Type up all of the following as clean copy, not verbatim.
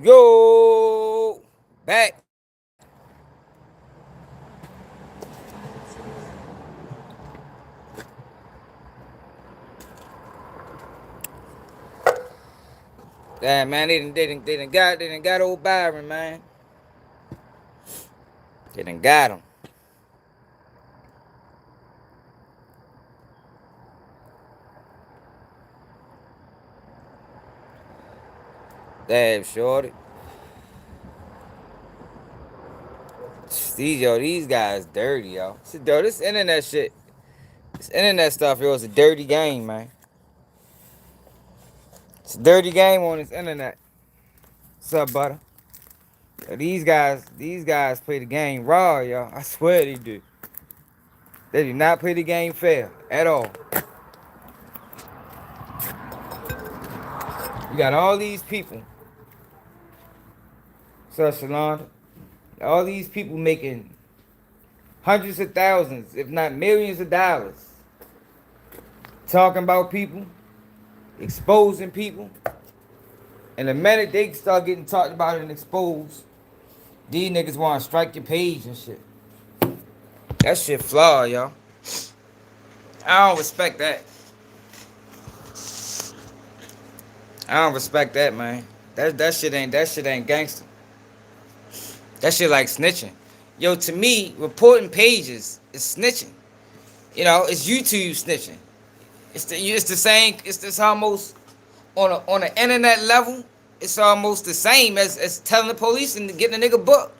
Yo, back. Yeah, man, they done got old Byron, man. They done got him. Damn, shorty. These guys dirty, yo. This internet shit, this internet stuff, yo, it's a dirty game, man. It's a dirty game on this internet. What's up, butter? Yo, these guys play the game raw, yo. I swear they do. They do not play the game fair at all. You got all these people. What's up, Shalonda? All these people making hundreds of thousands, if not millions of dollars, talking about people, exposing people. And the minute they start getting talked about and exposed, these niggas want to strike your page and shit. That shit flawed, y'all. I don't respect that. I don't respect that, man. That shit ain't gangster. That shit like snitching. Yo, to me, reporting pages is snitching. You know, it's YouTube snitching. It's the same. It's almost on an internet level. It's almost the same as telling the police and getting a nigga booked.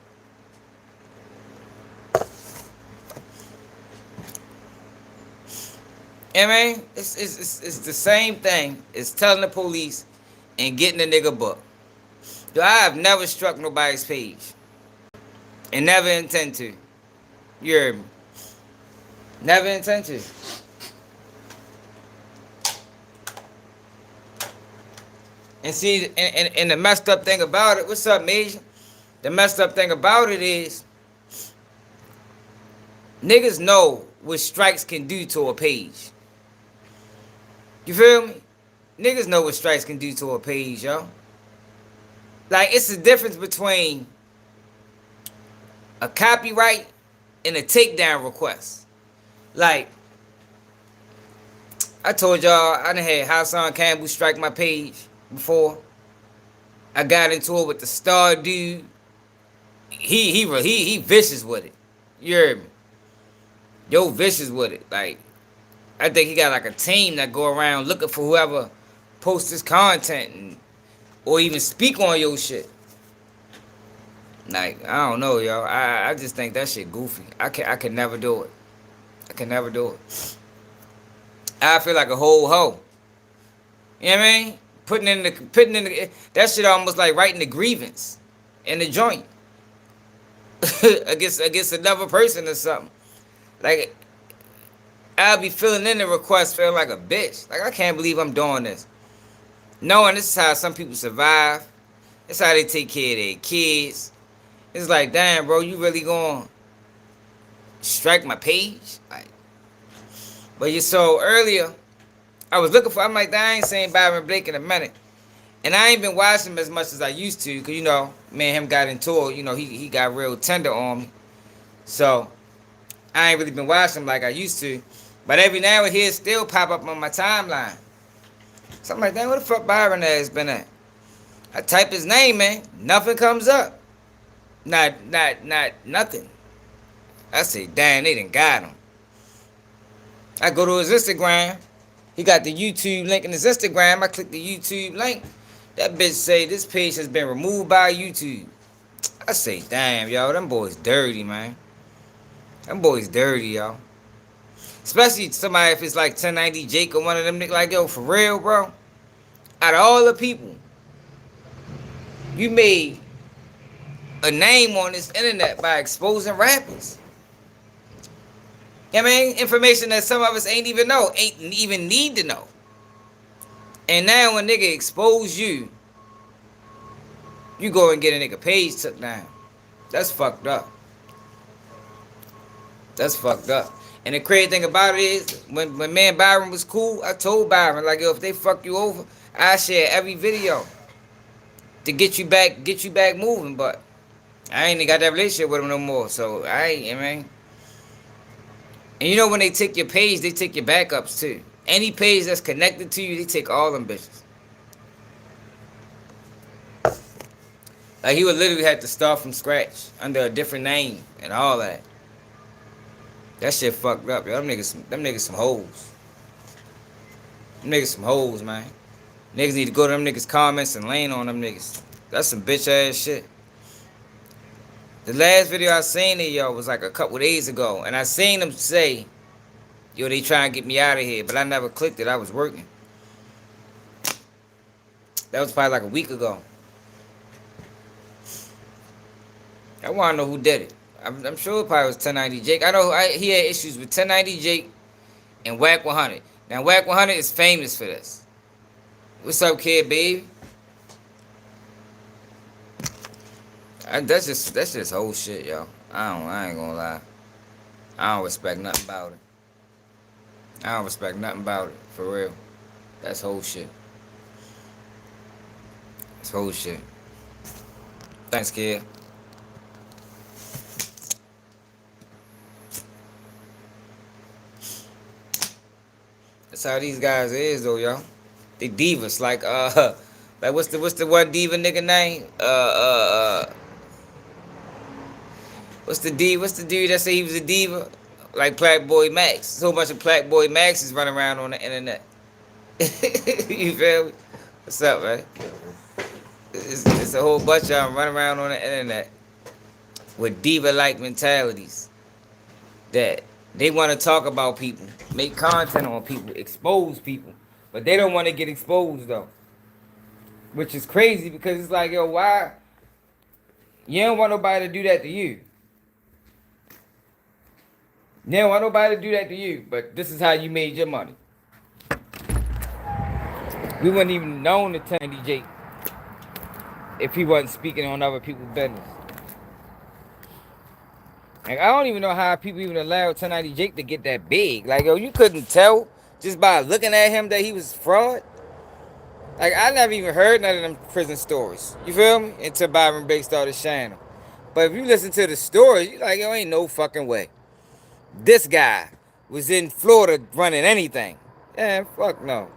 You know what I mean? It's the same thing as telling the police and getting a nigga booked. Yo, I have never struck nobody's page and never intend to. You heard me? Never intend to. And see, and the messed up thing about it, what's up, Major? The messed up thing about it is, niggas know what strikes can do to a page. You feel me? Niggas know what strikes can do to a page, yo. Like, it's the difference between a copyright and a takedown request. Like, I told y'all, I done had Hassan Campbell strike my page before. I got into it with the Star dude. He vicious with it. You heard me? Yo, vicious with it. Like, I think he got like a team that go around looking for whoever posts his content or even speak on your shit. Like, I don't know, yo. I just think that shit goofy. I can never do it. I can never do it. I feel like a whole hoe. You know what I mean? Putting in the that shit almost like writing the grievance in the joint against another person or something. Like, I'll be filling in the request feeling like a bitch. Like, I can't believe I'm doing this. Knowing this is how some people survive. It's how they take care of their kids. It's like, damn, bro, you really gonna strike my page? Like, but you so earlier, I was looking for, I'm like, I ain't seen Byron Blake in a minute. And I ain't been watching him as much as I used to, because, you know, me and him got into it. You know, he got real tender on me. So, I ain't really been watching him like I used to. But every now and here, still pop up on my timeline. So I'm like, damn, where the fuck Byron has been at? I type his name, man. Nothing comes up. Nothing. I say, damn, they done got him. I go to his Instagram. He got the YouTube link in his Instagram. I click the YouTube link. That bitch say this page has been removed by YouTube. I say, damn, yo, them boys dirty, man. Them boys dirty, yo. Especially somebody if it's like 1090 Jake or one of them niggas like, yo, for real, bro. Out of all the people, you made a name on this internet by exposing rappers. You know what I mean? Information that some of us ain't even know, ain't even need to know. And now when nigga expose you, you go and get a nigga page took down. That's fucked up. That's fucked up. And the crazy thing about it is, when me and Byron was cool, I told Byron, like, yo, if they fuck you over, I share every video. to get you back moving. But I ain't got that relationship with him no more. So I mean, and you know when they take your page, they take your backups too. Any page that's connected to you, they take all them bitches. Like he would literally have to start from scratch under a different name and all that. That shit fucked up, yo. Them niggas some hoes. Them niggas some hoes, man. Niggas need to go to them niggas comments and lane on them niggas. That's some bitch ass shit. The last video I seen it, yo, was like a couple days ago. And I seen them say, yo, they trying to get me out of here. But I never clicked it. I was working. That was probably like a week ago. I want to know who did it. I'm sure it probably was 1090 Jake. I know he had issues with 1090 Jake and Wack 100. Now, Wack 100 is famous for this. What's up, kid, baby? That's just whole shit, yo. I ain't gonna lie. I don't respect nothing about it. I don't respect nothing about it, for real. That's whole shit. That's whole shit. Thanks, kid. That's how these guys is, though, yo. They divas, like like what's the one diva nigga name? What's the dude that say he was a diva? Like Black Boy Max. So much of Black Boy Max is running around on the internet. You feel me? What's up, man? It's a whole bunch of them running around on the internet with diva-like mentalities that they want to talk about people, make content on people, expose people, but they don't want to get exposed though, which is crazy because it's like, yo, why? You don't want nobody to do that to you. You don't want nobody to do that to you, but this is how you made your money. We wouldn't even known the Tandy Jake if he wasn't speaking on other people's business. Like, I don't even know how people even allowed 1090 Jake to get that big. Like, yo, you couldn't tell just by looking at him that he was fraud. Like, I never even heard none of them prison stories. You feel me? Until Byron Blake started shining. But if you listen to the stories, you're like, yo, ain't no fucking way. This guy was in Florida running anything. Yeah, fuck no.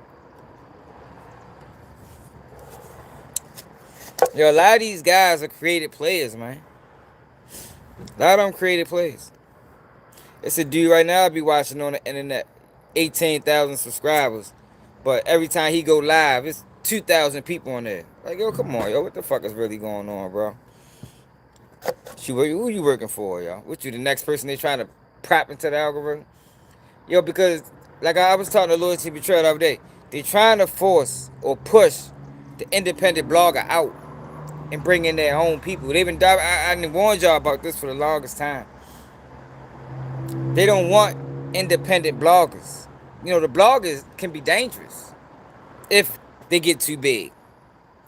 Yo, a lot of these guys are creative players, man. A lot of them creative players. It's a dude right now I be watching on the internet, 18,000 subscribers, but every time he go live, it's 2,000 people on there. Like, yo, come on, yo, what the fuck is really going on, bro? Who you working for, yo? What, you the next person they trying to prop into the algorithm? Yo, because like I was talking to Loyalty Betrayal the other day, they trying to force or push the independent blogger out and bring in their own people. They've been I warned y'all about this for the longest time. They don't want independent bloggers. You know, the bloggers can be dangerous if they get too big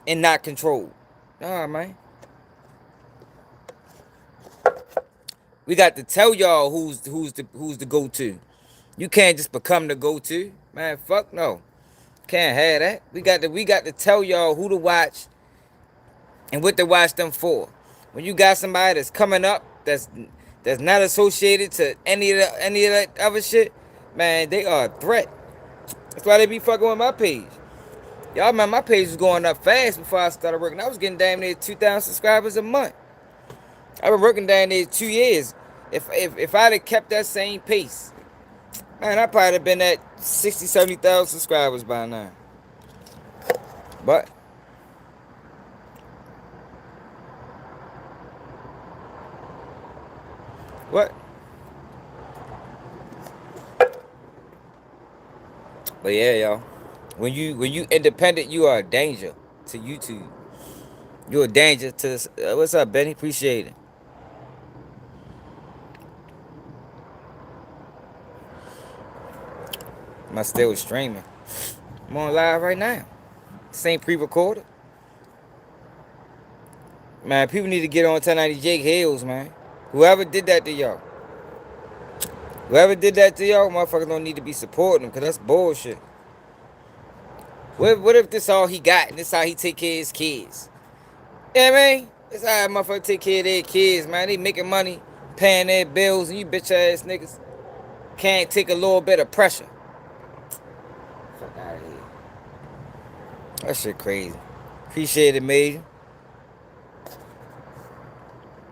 and not controlled. Nah, man. We got to tell y'all who's the go-to. You can't just become the go-to. Man, fuck no. Can't have that. We got to tell y'all who to watch and what to watch them for. When you got somebody that's coming up that's not associated to any of that other shit, man, they are a threat. That's why they be fucking with my page. Y'all remember my page was going up fast before I started working. I was getting damn near 2,000 subscribers a month. I've been working down there 2 years. If I'd have kept that same pace, man, I probably have been at 60, 70,000 subscribers by now. But what? But yeah, y'all. When you independent, you are a danger to YouTube. You're a danger to what's up, Benny? Appreciate it. My still streaming. I'm on live right now. This ain't pre-recorded. Man, people need to get on 1090 Jake Hills, man. Whoever did that to y'all. Whoever did that to y'all, motherfuckers don't need to be supporting him, because that's bullshit. What if this all he got and this how he take care of his kids? Yeah, man. It's how motherfuckers take care of their kids, man. They making money, paying their bills, and you bitch ass niggas can't take a little bit of pressure. Fuck out of here. That shit crazy. Appreciate it, Major.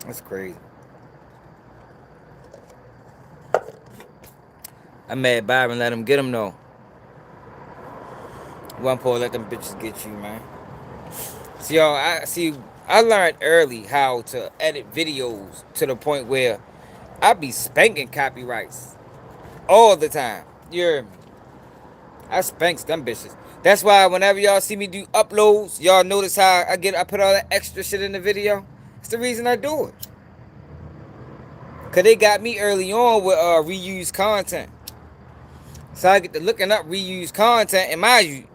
That's crazy. I'm mad Byron let him get him though. One poor let them bitches get you, man. See, y'all, I learned early how to edit videos to the point where I be spanking copyrights all the time. You're I spanks them bitches. That's why whenever y'all see me do uploads, y'all notice how I put all that extra shit in the video. It's the reason I do it. Cause they got me early on with reused content. So I get to looking up reused content, and mind you,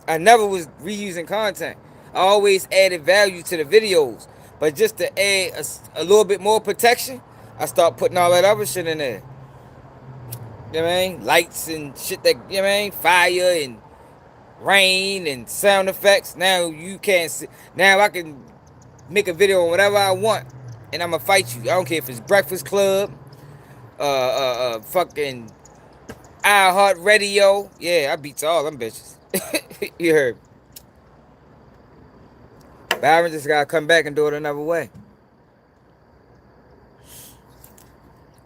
I never was reusing content. I always added value to the videos. But just to add a little bit more protection, I start putting all that other shit in there. You know what I mean? Lights and shit that, you know what I mean? Fire and rain and sound effects. Now you can't see. Now I can make a video on whatever I want, and I'm gonna fight you. I don't care if it's Breakfast Club, fucking iHeart Radio. Yeah, I beats all them bitches. You heard. Byron just gotta come back and do it another way.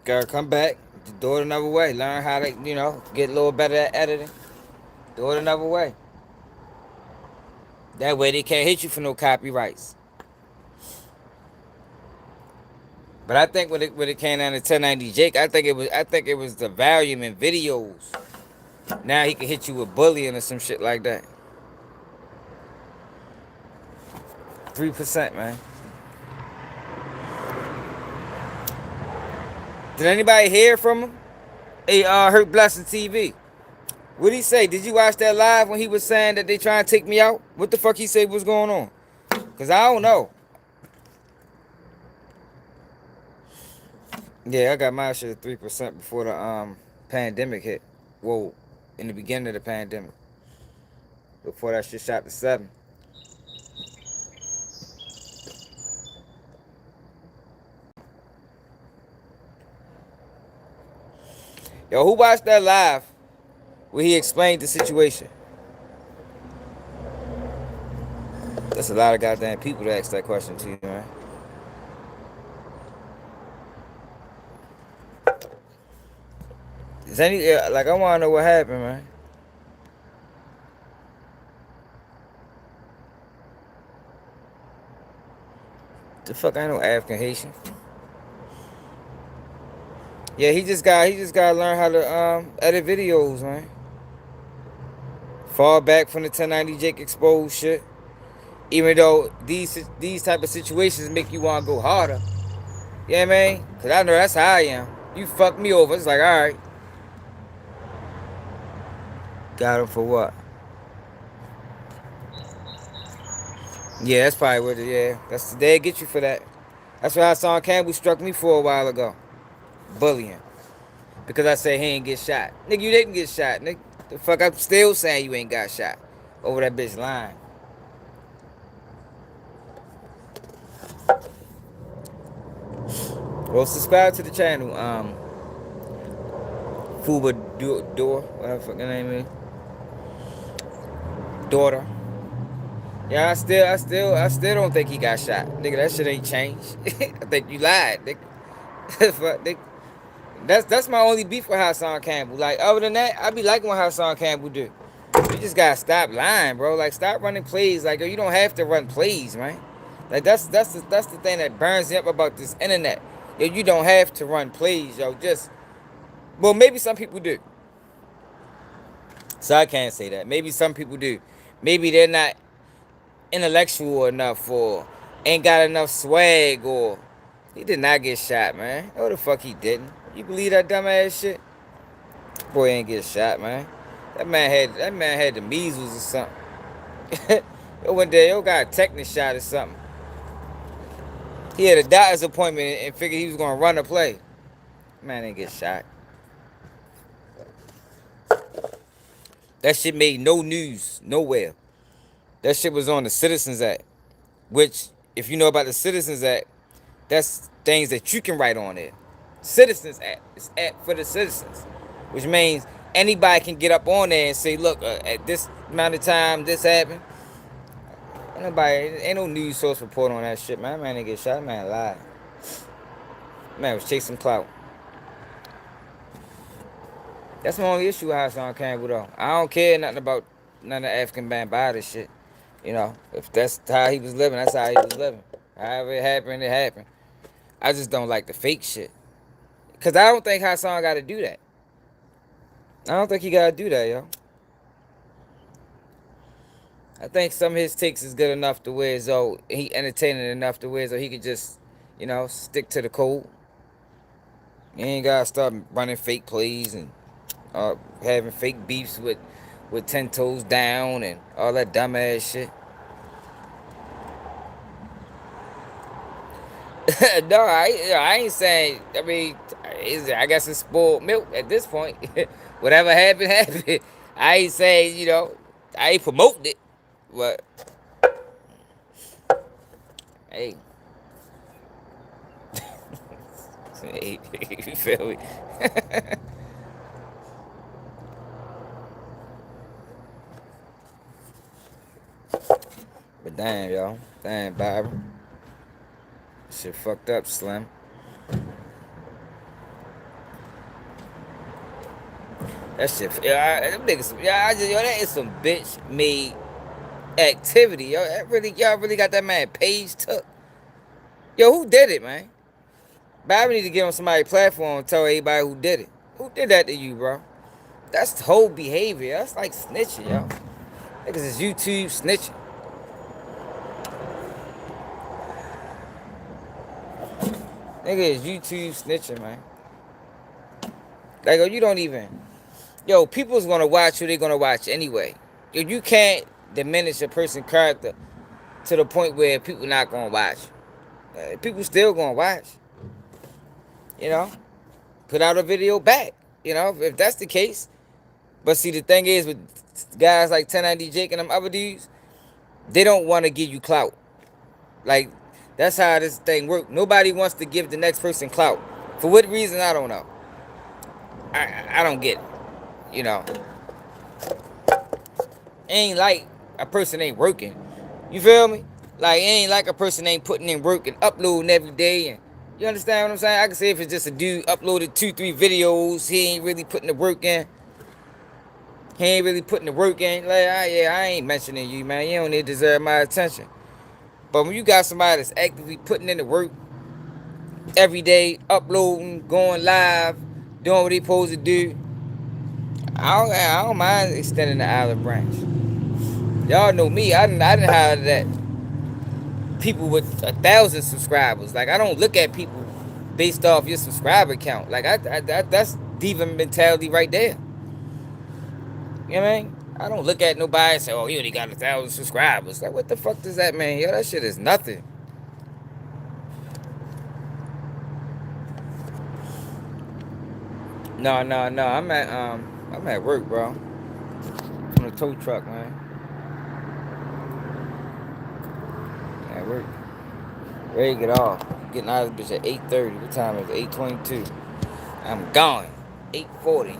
Gotta come back, do it another way. Learn how to, get a little better at editing. Do it another way. That way they can't hit you for no copyrights. But I think when it came down to 1090 Jake, I think it was the volume in videos. Now he can hit you with bullying or some shit like that. 3%, man. Did anybody hear from him? Hey, Hurt Blessing TV. What'd he say? Did you watch that live when he was saying that they trying to take me out? What the fuck he say was going on? Cause I don't know. Yeah, I got my shit at 3% before the pandemic hit. Whoa, in the beginning of the pandemic. Before that shit shot to 7. Yo, who watched that live where he explained the situation? That's a lot of goddamn people to ask that question to you, man. Is I want to know what happened, man. The fuck, I ain't no African Haitian. Yeah, he just got to learn how to edit videos, man. Fall back from the 1090 Jake exposed shit. Even though these type of situations make you want to go harder. Yeah, man. Cause I know that's how I am. You fuck me over, it's like, all right. Got him for what? Yeah, that's probably what it is. That's they get you for that. That's why Hassan Campbell struck me for a while ago. Bullying. Because I said he ain't get shot. Nigga, you didn't get shot, nigga. The fuck, I'm still saying you ain't got shot. Over that bitch line. Well, subscribe to the channel. Fuba Door, whatever the fuck her name is. Daughter. Yeah, I still don't think he got shot. Nigga, that shit ain't changed. I think you lied, nigga. That's my only beef with Hassan Campbell. Like, other than that, I be liking what Hassan Campbell do. You just gotta stop lying, bro. Like, stop running plays. Like, you don't have to run plays, man. Like, that's the thing that burns me up about this internet. Yo, you don't have to run plays, yo. Well, maybe some people do. So I can't say that. Maybe some people do. Maybe they're not intellectual enough or ain't got enough swag or he did not get shot, man. No, the fuck he didn't. You believe that dumbass shit? Boy ain't get shot, man. That man had the measles or something. Yo went there, yo got a tetanus shot or something. He had a doctor's appointment and figured he was gonna run a play. Man didn't get shot. That shit made no news nowhere. That shit was on the Citizens Act, which If you know about the Citizens Act, that's things that you can write on it. Citizens Act. It's act for the citizens, which means anybody can get up on there and say, look, at this amount of time, this happened. Ain't no news source report on that shit, man. Man didn't get shot, man lied. Man was chasing clout. That's my only issue with Hassan Campbell, though. I don't care nothing about none of the African band by this shit. You know, if that's how he was living, that's how he was living. However it happened, it happened. I just don't like the fake shit. Because I don't think Hassan got to do that. I don't think he got to do that, yo. I think some of his takes is good enough to where so he entertaining enough to where so he could just, stick to the code. You ain't got to start running fake plays and having fake beefs with 10 toes down and all that dumbass shit. No, I ain't saying. I mean, I guess it's spoiled milk at this point. Whatever happened, happened. I ain't saying, I ain't promoting it. But, hey. Hey, you feel me? But damn, y'all. Damn, Byron. Shit fucked up, Slim. That shit, them niggas, that is some bitch made activity, yo. Y'all really got that man page took. Yo, who did it, man? Byron need to get on somebody's platform and tell everybody who did it. Who did that to you, bro? That's the whole behavior. That's like snitching, yo. Niggas is YouTube snitching. Nigga is YouTube snitching, man. Like, you don't even... Yo, people's gonna watch who they gonna watch anyway. Yo, you can't diminish a person's character to the point where people not gonna watch. People still gonna watch. Put out a video back. If that's the case. But see, the thing is with guys like 1090 Jake and them other dudes, they don't want to give you clout. Like, that's how this thing works. Nobody wants to give the next person clout. For what reason, I don't know. I don't get it. Ain't like a person ain't working. You feel me? Like, it ain't like a person ain't putting in work and uploading every day. And you understand what I'm saying? I can say if it's just a dude uploaded 2-3 videos, he ain't really putting the work in. He ain't really putting the work in. Like, I ain't mentioning you, man. You don't need to deserve my attention. But when you got somebody that's actively putting in the work every day, uploading, going live, doing what they supposed to do, I don't mind extending the olive branch. Y'all know me. I didn't hire that people with 1,000 subscribers. Like, I don't look at people based off your subscriber count. Like, that's diva mentality right there. You know what I mean? I don't look at nobody and say, oh, he only got 1,000 subscribers. Like, what the fuck does that mean? Yo, that shit is nothing. No. I'm at work, bro. On a tow truck, man. At work. Ready to get off. Getting out of this bitch at 8:30. What time is it? 8:22. I'm gone. 8:40.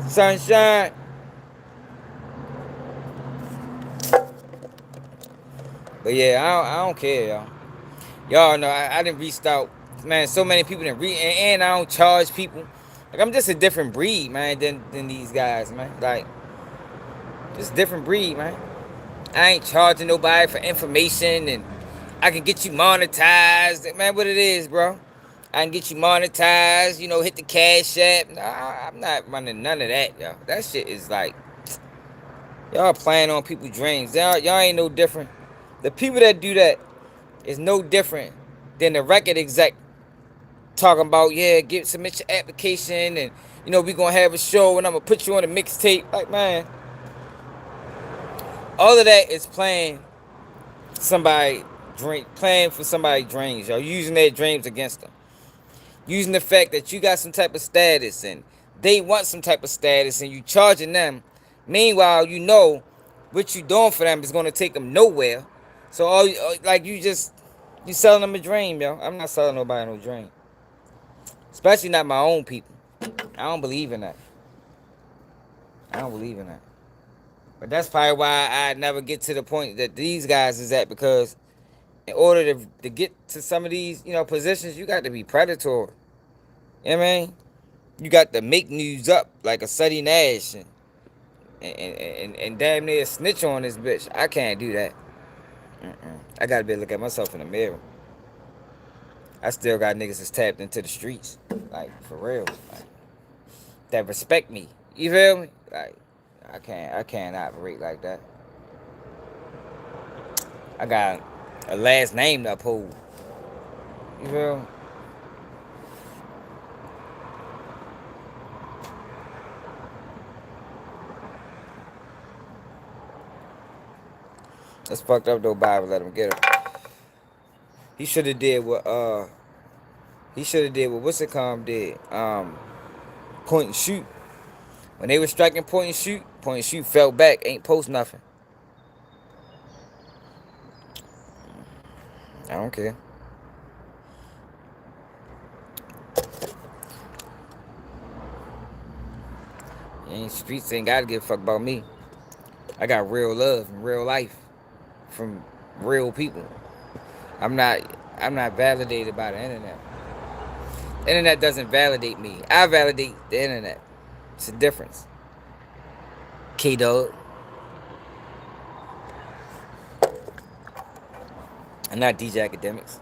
Sunshine. But yeah, I don't care, y'all. Y'all know I didn't reach out. Man, so many people didn't read, and I don't charge people. Like, I'm just a different breed, man, than these guys, man. Like, just a different breed, man. I ain't charging nobody for information, and I can get you monetized. Man, what it is, bro. I can get you monetized, hit the cash app. Nah, I'm not running none of that, y'all. That shit is like, y'all playing on people's dreams. Y'all ain't no different. The people that do that is no different than the record exec talking about, submit your application, and, we gonna have a show, and I'm gonna put you on a mixtape. Like, man, all of that is playing for somebody's dreams, y'all. Using their dreams against them. Using the fact that you got some type of status and they want some type of status and you charging them. Meanwhile, what you doing for them is going to take them nowhere. So like you selling them a dream, yo. I'm not selling nobody no dream, especially not my own people. I don't believe in that. I don't believe in that. But that's probably why I never get to the point that these guys is at, because in order to get to some of these, positions, you got to be predatory. You know what I mean? You got to make news up like a Suddy Nash and damn near snitch on this bitch. I can't do that. I gotta be able to look at myself in the mirror. I still got niggas that's tapped into the streets, like for real, like, that respect me. You feel me? Like I can't operate like that. I got a last name to uphold. You feel me? That's fucked up though. Byron let him get him. He should have did what what's it called did. Point and shoot. When they were striking point and shoot fell back, ain't post nothing. I don't care. Streets ain't gotta give a fuck about me. I got real love and real life from real people. I'm not validated by the internet. The internet doesn't validate me. I validate the internet. It's a difference. K-Dog. I'm not DJ Academics.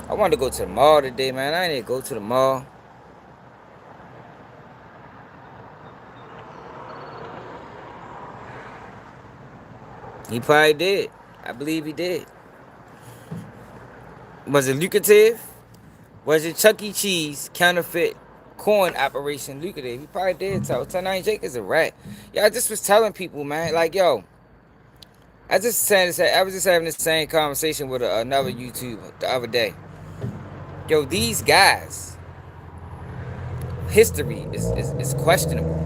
I wanted to go to the mall today, man. I didn't go to the mall. He probably did. I believe he did. Was it lucrative? Was it Chuck E. Cheese counterfeit coin operation lucrative? He probably did tell. 10-9 Jake is a rat. Yeah, I just was telling people, man, like, yo, I was just having the same conversation with another YouTuber the other day. Yo, these guys, history is questionable.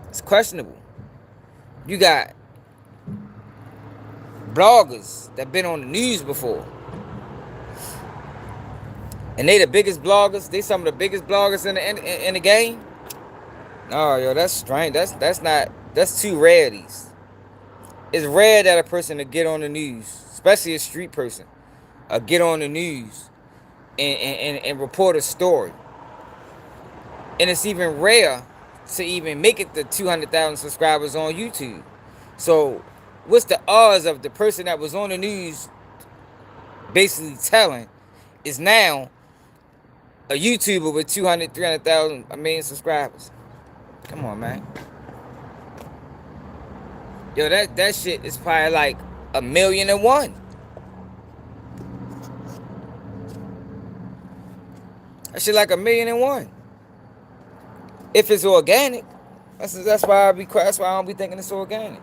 It's questionable. You got bloggers that been on the news before, and they the biggest bloggers. They some of the biggest bloggers in the game. No, yo, that's strange. That's too rare. It's rare that a person to get on the news, especially a street person, get on the news and report a story. And it's even rare to even make it to 200,000 subscribers on YouTube. So what's the odds of the person that was on the news basically telling is now a YouTuber with 200, 300,000, a million subscribers? Come on, man. Yo, that shit is probably like 1,000,001. That shit like 1,000,001. If it's organic, that's why that's why I don't be thinking it's organic.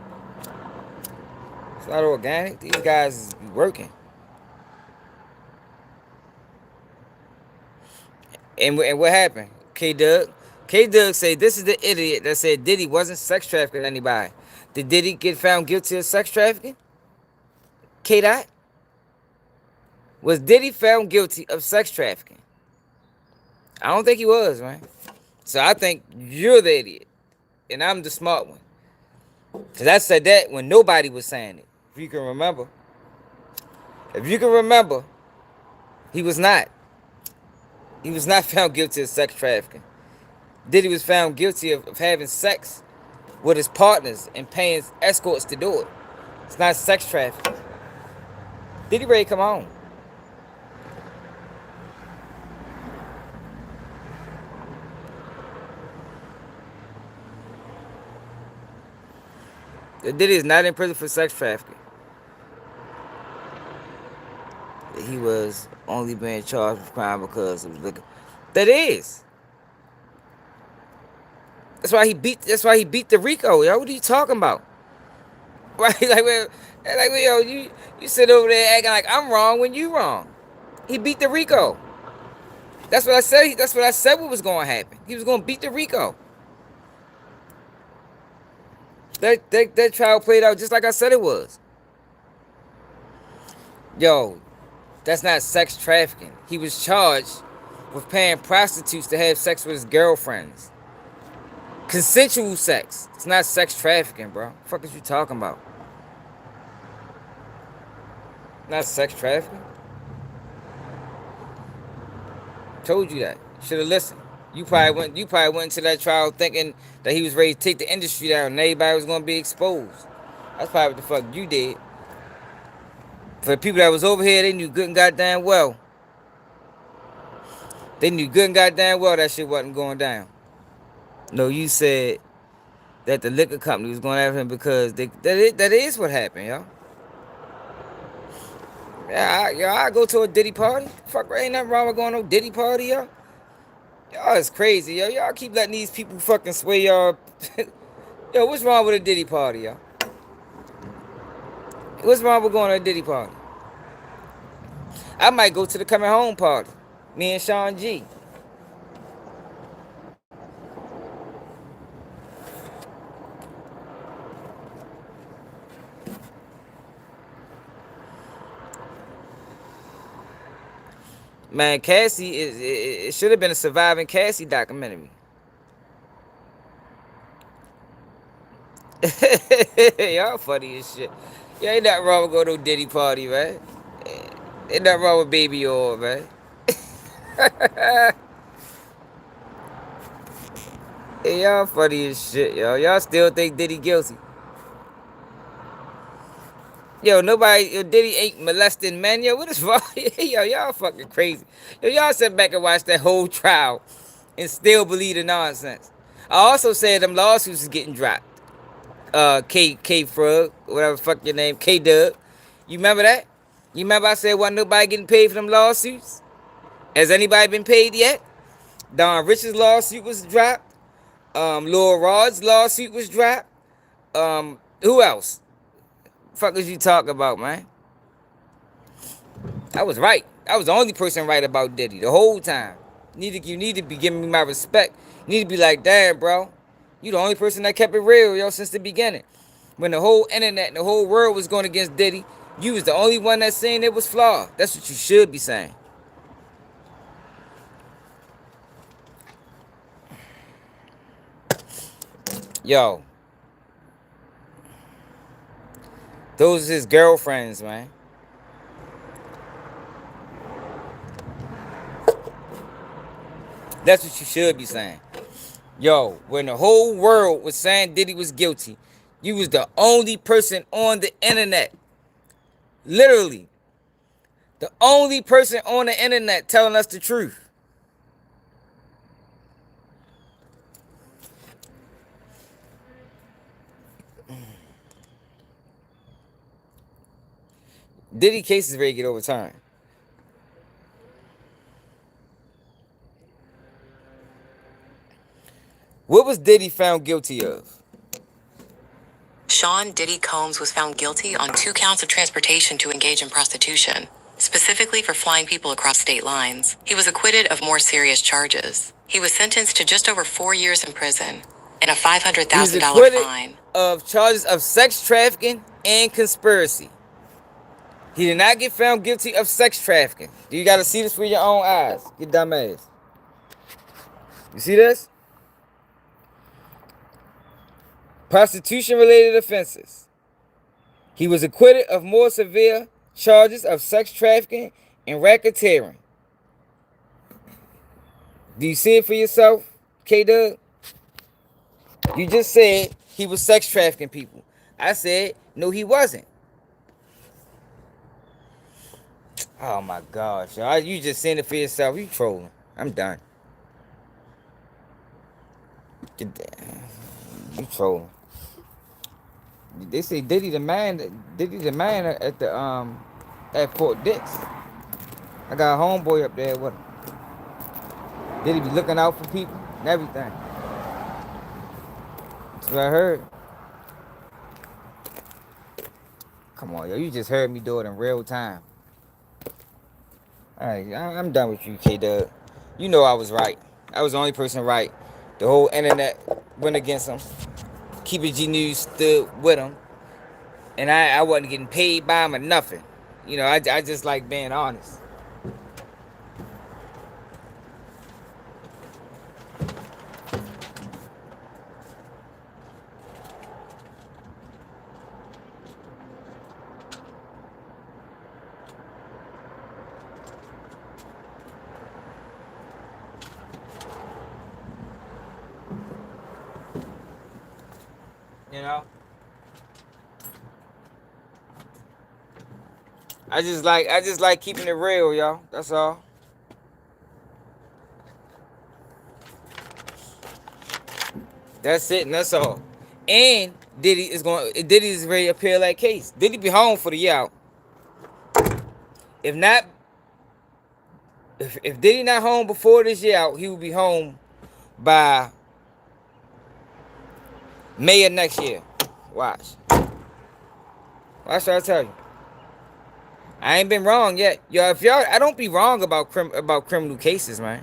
It's not organic. These guys be working. And what happened? K-Doug said this is the idiot that said Diddy wasn't sex trafficking anybody. Did Diddy get found guilty of sex trafficking? K-Dot? Was Diddy found guilty of sex trafficking? I don't think he was, man. So I think you're the idiot. And I'm the smart one. Because I said that when nobody was saying it. If you can remember. If you can remember, he was not. He was not found guilty of sex trafficking. Diddy was found guilty of having sex with his partners and paying escorts to do it. It's not sex trafficking. Diddy ready to come home. Diddy is not in prison for sex trafficking. He was only being charged with crime because it was liquor. That is. That's why he beat the Rico, yo. What are you talking about? Right? Yo, you sit over there acting like I'm wrong when you wrong. He beat the Rico. That's what I said. That's what I said. What was going to happen? He was going to beat the Rico. That trial played out just like I said it was. Yo, that's not sex trafficking. He was charged with paying prostitutes to have sex with his girlfriends. Consensual sex. It's not sex trafficking, bro. What the fuck is you talking about? Not sex trafficking. Told you that. Should have listened. You probably went into that trial thinking that he was ready to take the industry down and everybody was gonna be exposed. That's probably what the fuck you did. For the people that was over here, they knew good and goddamn well. They knew good and goddamn well that shit wasn't going down. No, you said that the liquor company was going after him because that is what happened, yo. Yeah, I go to a Diddy party. Fuck, ain't nothing wrong with going to a Diddy party, yo. Y'all is crazy, yo. Y'all keep letting these people fucking sway y'all. Yo, what's wrong with a Diddy party, yo? What's wrong with going to a Diddy party? I might go to the coming home party. Me and Sean G. Man, Cassie, it should have been a surviving Cassie documentary. Y'all funny as shit. Yeah, ain't nothing wrong with going to a Diddy party, man. Ain't nothing wrong with baby oil, man. Hey, y'all funny as shit, yo. Y'all still think Diddy guilty. Yo, Diddy ain't molesting men. Yo, what is wrong? Yo, y'all fucking crazy. Yo, y'all sit back and watch that whole trial and still believe the nonsense. I also said them lawsuits is getting dropped. K Frug, whatever the fuck your name, K Dub. You remember that? You remember I said wasn't nobody getting paid for them lawsuits? Has anybody been paid yet? Don Rich's lawsuit was dropped. Lil Rod's lawsuit was dropped. Who else? Fuck is you talking about, man? I was right. I was the only person right about Diddy the whole time. You need to be giving me my respect. You need to be like, damn, bro. You the only person that kept it real, yo, since the beginning. When the whole internet and the whole world was going against Diddy, you was the only one that saying it was flawed. That's what you should be saying. Yo. Those are his girlfriends, man. That's what you should be saying. Yo, when the whole world was saying Diddy was guilty, you was the only person on the internet. Literally. The only person on the internet telling us the truth. Diddy case is ready to get overturned. What was Diddy found guilty of? Sean Diddy Combs was found guilty on 2 counts of transportation to engage in prostitution, specifically for flying people across state lines. He was acquitted of more serious charges. He was sentenced to just over 4 years in prison and a $500,000 fine. Of charges of sex trafficking and conspiracy. He did not get found guilty of sex trafficking. You gotta see this with your own eyes. You dumb ass. You see this? Prostitution-related offenses. He was acquitted of more severe charges of sex trafficking and racketeering. Do you see it for yourself, K-Dub? You just said he was sex trafficking people. I said, no, he wasn't. Oh my gosh, y'all. You just saying it for yourself. You trolling. I'm done. You trolling. They say Diddy the man at the at Fort Dix. I got a homeboy up there with him. Diddy be looking out for people and everything. That's what I heard. Come on, yo, you just heard me do it in real time. Alright, I'm done with you, K-Dub. You know I was right. I was the only person right. The whole internet went against him. Keep It G News stood with him. And I wasn't getting paid by him or nothing. You know, I just like being honest. You know? I just like keeping it real, y'all. That's all. That's it, and that's all. And Diddy is ready to appeal that case. Diddy be home for the year out. If not, if Diddy not home before this year out, he will be home by May of next year. Watch. Watch what I tell you. I ain't been wrong yet. Yo, if y'all, I don't be wrong about criminal cases, man.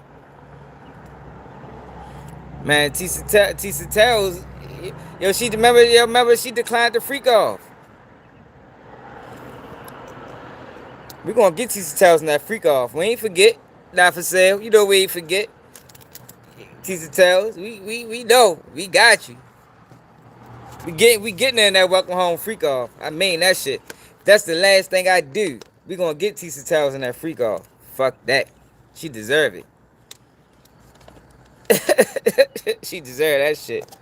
Man, Tisa tells, yo, remember she declined the freak off. We gonna get Tisa tells in that freak off. We ain't forget. Not for sale. You know we ain't forget. Tisa tells, we know. We got you. We getting in that welcome home freak off. I mean that shit. That's the last thing I do. We gonna get Tisa Towers in that freak off. Fuck that. She deserve it. She deserve that shit.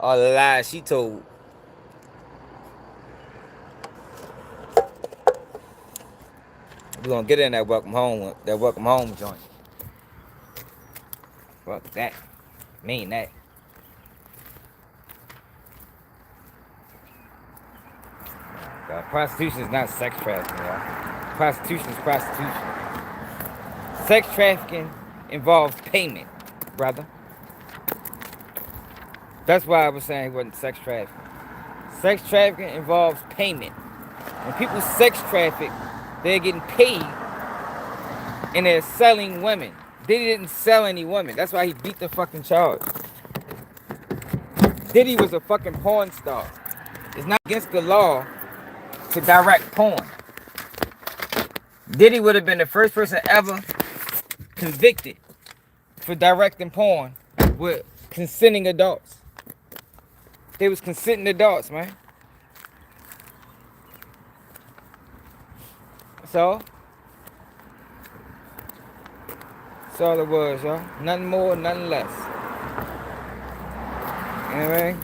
All the lies she told. We gonna get in that welcome home joint. Fuck that. Mean that. Prostitution is not sex trafficking, y'all. Prostitution is prostitution. Sex trafficking involves payment, brother. That's why I was saying it wasn't sex trafficking. Sex trafficking involves payment. When people sex traffic, they're getting paid and they're selling women. Diddy didn't sell any women. That's why he beat the fucking charge. Diddy was a fucking porn star. It's not against the law to direct porn. Diddy would have been the first person ever convicted for directing porn with consenting adults. They was consenting adults, man. So, that's all it was, y'all. Nothing more, nothing less. You know what I mean?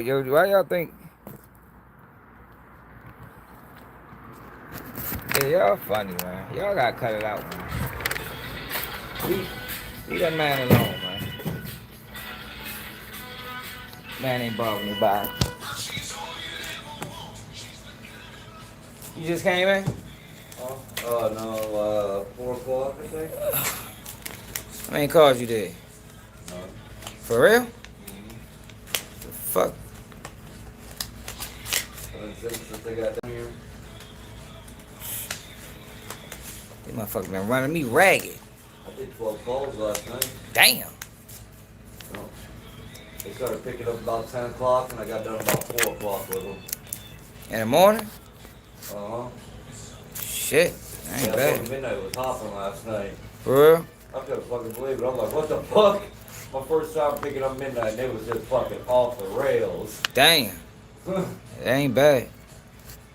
Yo, why y'all think? Yeah, y'all funny, man. Y'all gotta cut it out, man. Leave that man alone, man. Man ain't bothering nobody. You just came in? No, 4 o'clock, I think. How many calls you did? No. For real? The fuck? Since they got down here. These motherfuckers been running me ragged. I did 12 calls last night. Damn. So, they started picking up about 10 o'clock, and I got done about 4 o'clock with them. In the morning? Uh-huh. Shit. I ain't Yeah, bad. fucking midnight was hopping last night. For real? I couldn't fucking believe it. I'm like, what the fuck? My first time picking up midnight, and it was just fucking off the rails. Damn. It ain't bad.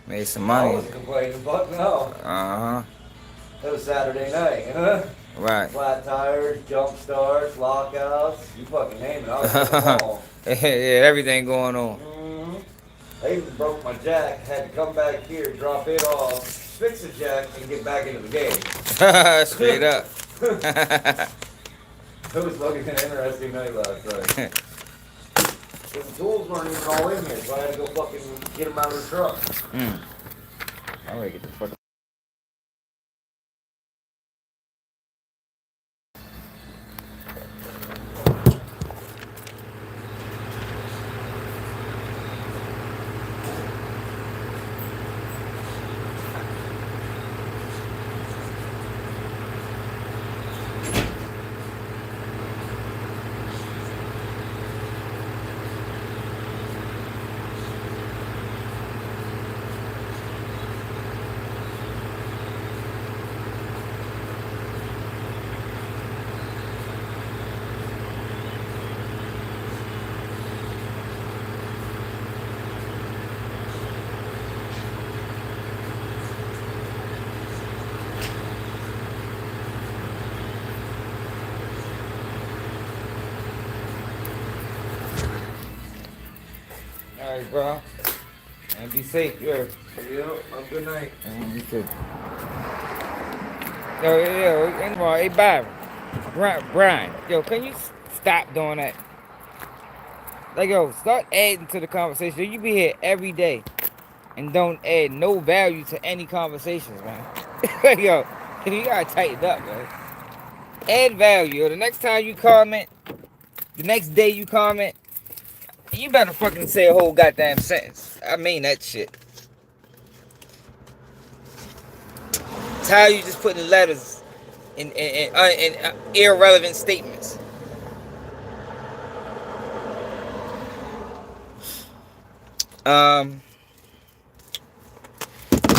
Made some I money. wasn't complaining, but no. Uh-huh. It was Saturday night, huh? Right. Flat tires, jump starts, lockouts, you fucking name it. I was getting them all. Yeah, everything going on. I even broke my jack, had to come back here, drop it off, fix the jack, and get back into the game. Straight up. It was fucking an interesting night last night. The tools weren't even all in here, so I had to go fucking get them out of the truck. I'm ready to get the fuck. right, bro. And be safe, yeah. Yeah, have a good night. You too. Yo, hey, Byron. Brian, yo, can you stop doing that? Like, yo, start adding to the conversation. You be here every day and don't add no value to any conversations, man. Like, yo, you gotta tighten up, man. Add value. The next time you comment, the next day you comment, you better fucking say a whole goddamn sentence. I mean that shit. It's how you just putting letters in irrelevant statements.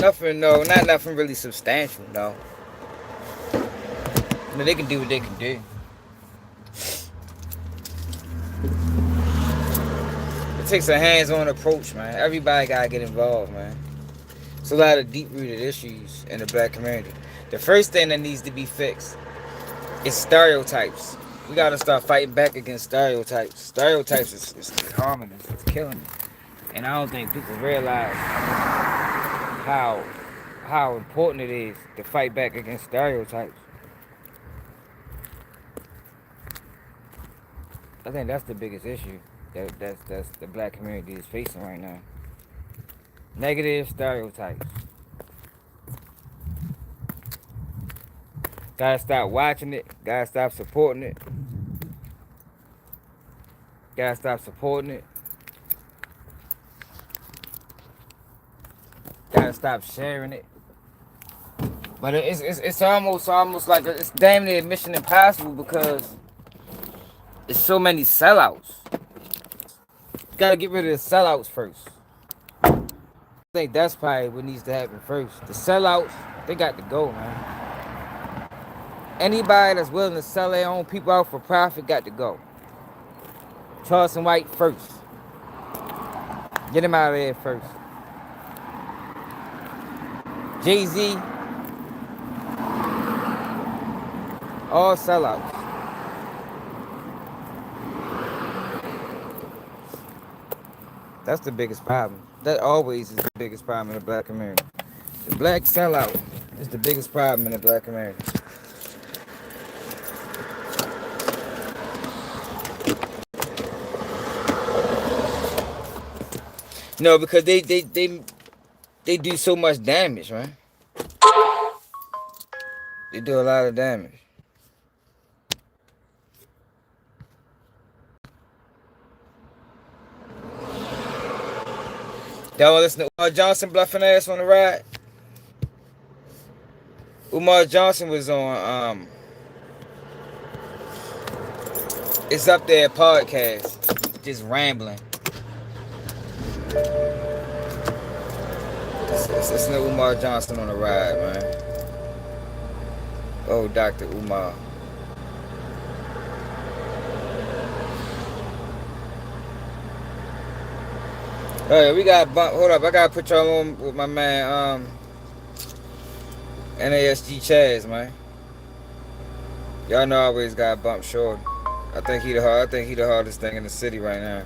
Nothing, no, not nothing really substantial, no. I mean, they can do what they can do. It takes a hands-on approach, man. Everybody gotta get involved, man. It's a lot of deep-rooted issues in the black community. The first thing that needs to be fixed is stereotypes. We gotta start fighting back against stereotypes. Stereotypes is harming us. It's killing us. And I don't think people realize how important it is to fight back against stereotypes. I think that's the biggest issue that's the black community is facing right now. Negative stereotypes. Gotta stop watching it. Gotta stop supporting it. Gotta stop supporting it. Gotta stop sharing it. But it's almost like it's damn near mission impossible because there's so many sellouts. You gotta get rid of the sellouts first. I think that's probably what needs to happen first. The sellouts, they got to go, man. Anybody that's willing to sell their own people out for profit got to go. Charleston White first. Get him out of there first. Jay-Z, all sellouts. That's the biggest problem. That always is the biggest problem in the black community. The black sellout is the biggest problem in the black community. No, because they do so much damage, man. They do a lot of damage. Y'all wanna listen to Umar Johnson bluffing ass on the ride? Umar Johnson was on it's up there podcast, just rambling. Listen to Umar Johnson on the ride, man. Oh, Dr. Umar. Hey, we got bump. Hold up, I gotta put y'all on with my man, NASG Chaz, man. Y'all know I always got bumped short. I think he the hardest thing in the city right now.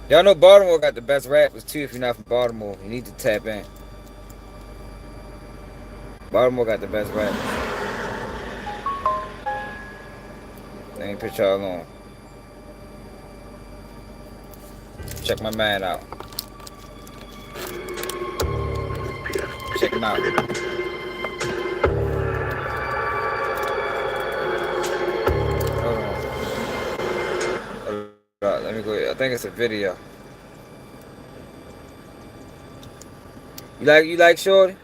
Y'all know Baltimore got the best rappers too. If you're not from Baltimore, you need to tap in. Baltimore got the best rappers. Let me put y'all on. Check my man out. Check him out. Hold on. Let me go. I think it's a video. You like Shorty?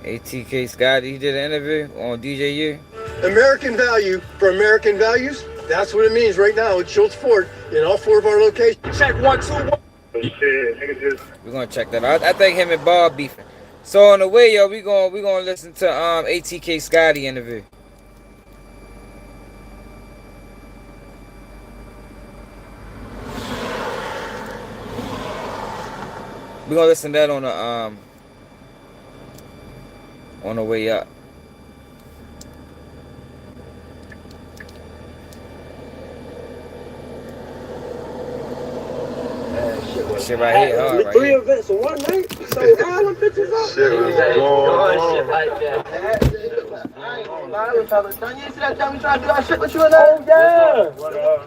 ATK Scotty, he did an interview on DJU. American value for American values. That's what it means right now at Schultz Ford in all 4 of our locations. Check 1, 2, 1. We're gonna check that out. I think him and Bob beefing. So on the way, yo, we gonna listen to ATK Scotty interview. We're gonna listen to that on the way up. That shit right here hard right 3 here. events in one night? So all them bitches up? Shit was going on. You see that time we trying to do that shit with you and that? Oh,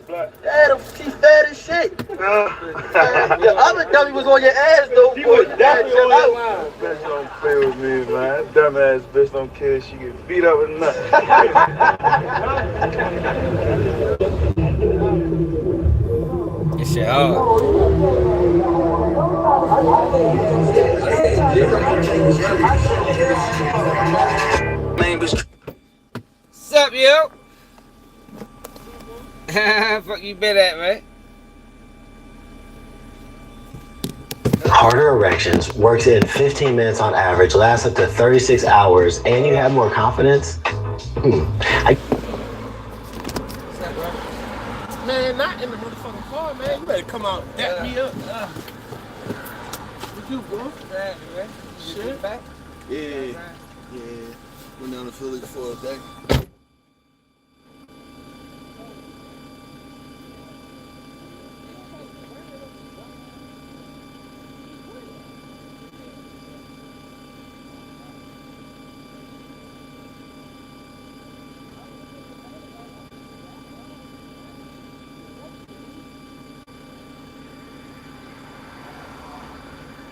yeah. Yeah, she fat as shit. The other dummy was on your ass though. She was definitely on your line. Bitch don't play with me, man. Dumbass bitch don't care. She get beat up with nothing. This shit hard. What's up, yo? Fuck you been at, man? Harder erections works in 15 minutes on average, lasts up to 36 hours, and you have more confidence. Man, not in the motherfucking car, man. You better come out and dap me up. What you, bro? Shit. Back? Yeah. Went down to Philly for a day.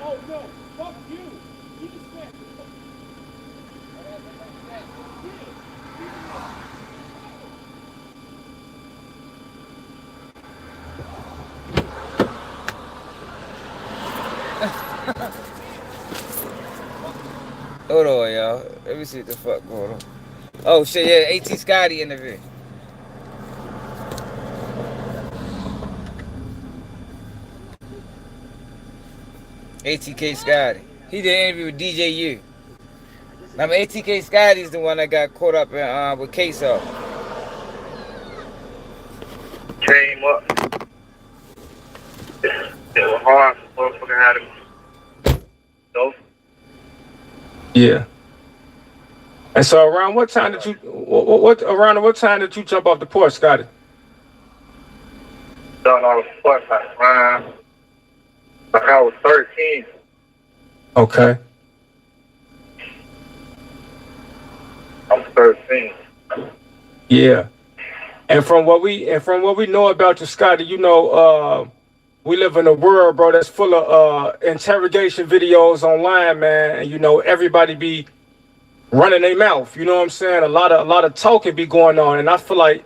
Oh no, fuck you. You just went. Hold on, y'all. Let me see what the fuck going on. Oh shit, yeah, ATK Scotty in the video. ATK Scotty. He did an interview with DJU. Remember, ATK Scotty's the one that got caught up in with Queso. Came up. It was hard. Motherfucker had him. No. Yeah. And so around what time did you around what time did you jump off the porch, Scotty? Done all the fuck like I was 13. Okay. I was 13. Yeah. And from what we know about you, Scotty, you know, we live in a world, bro, that's full of interrogation videos online, man. And you know, everybody be running their mouth. You know what I'm saying? A lot of talking be going on. And I feel like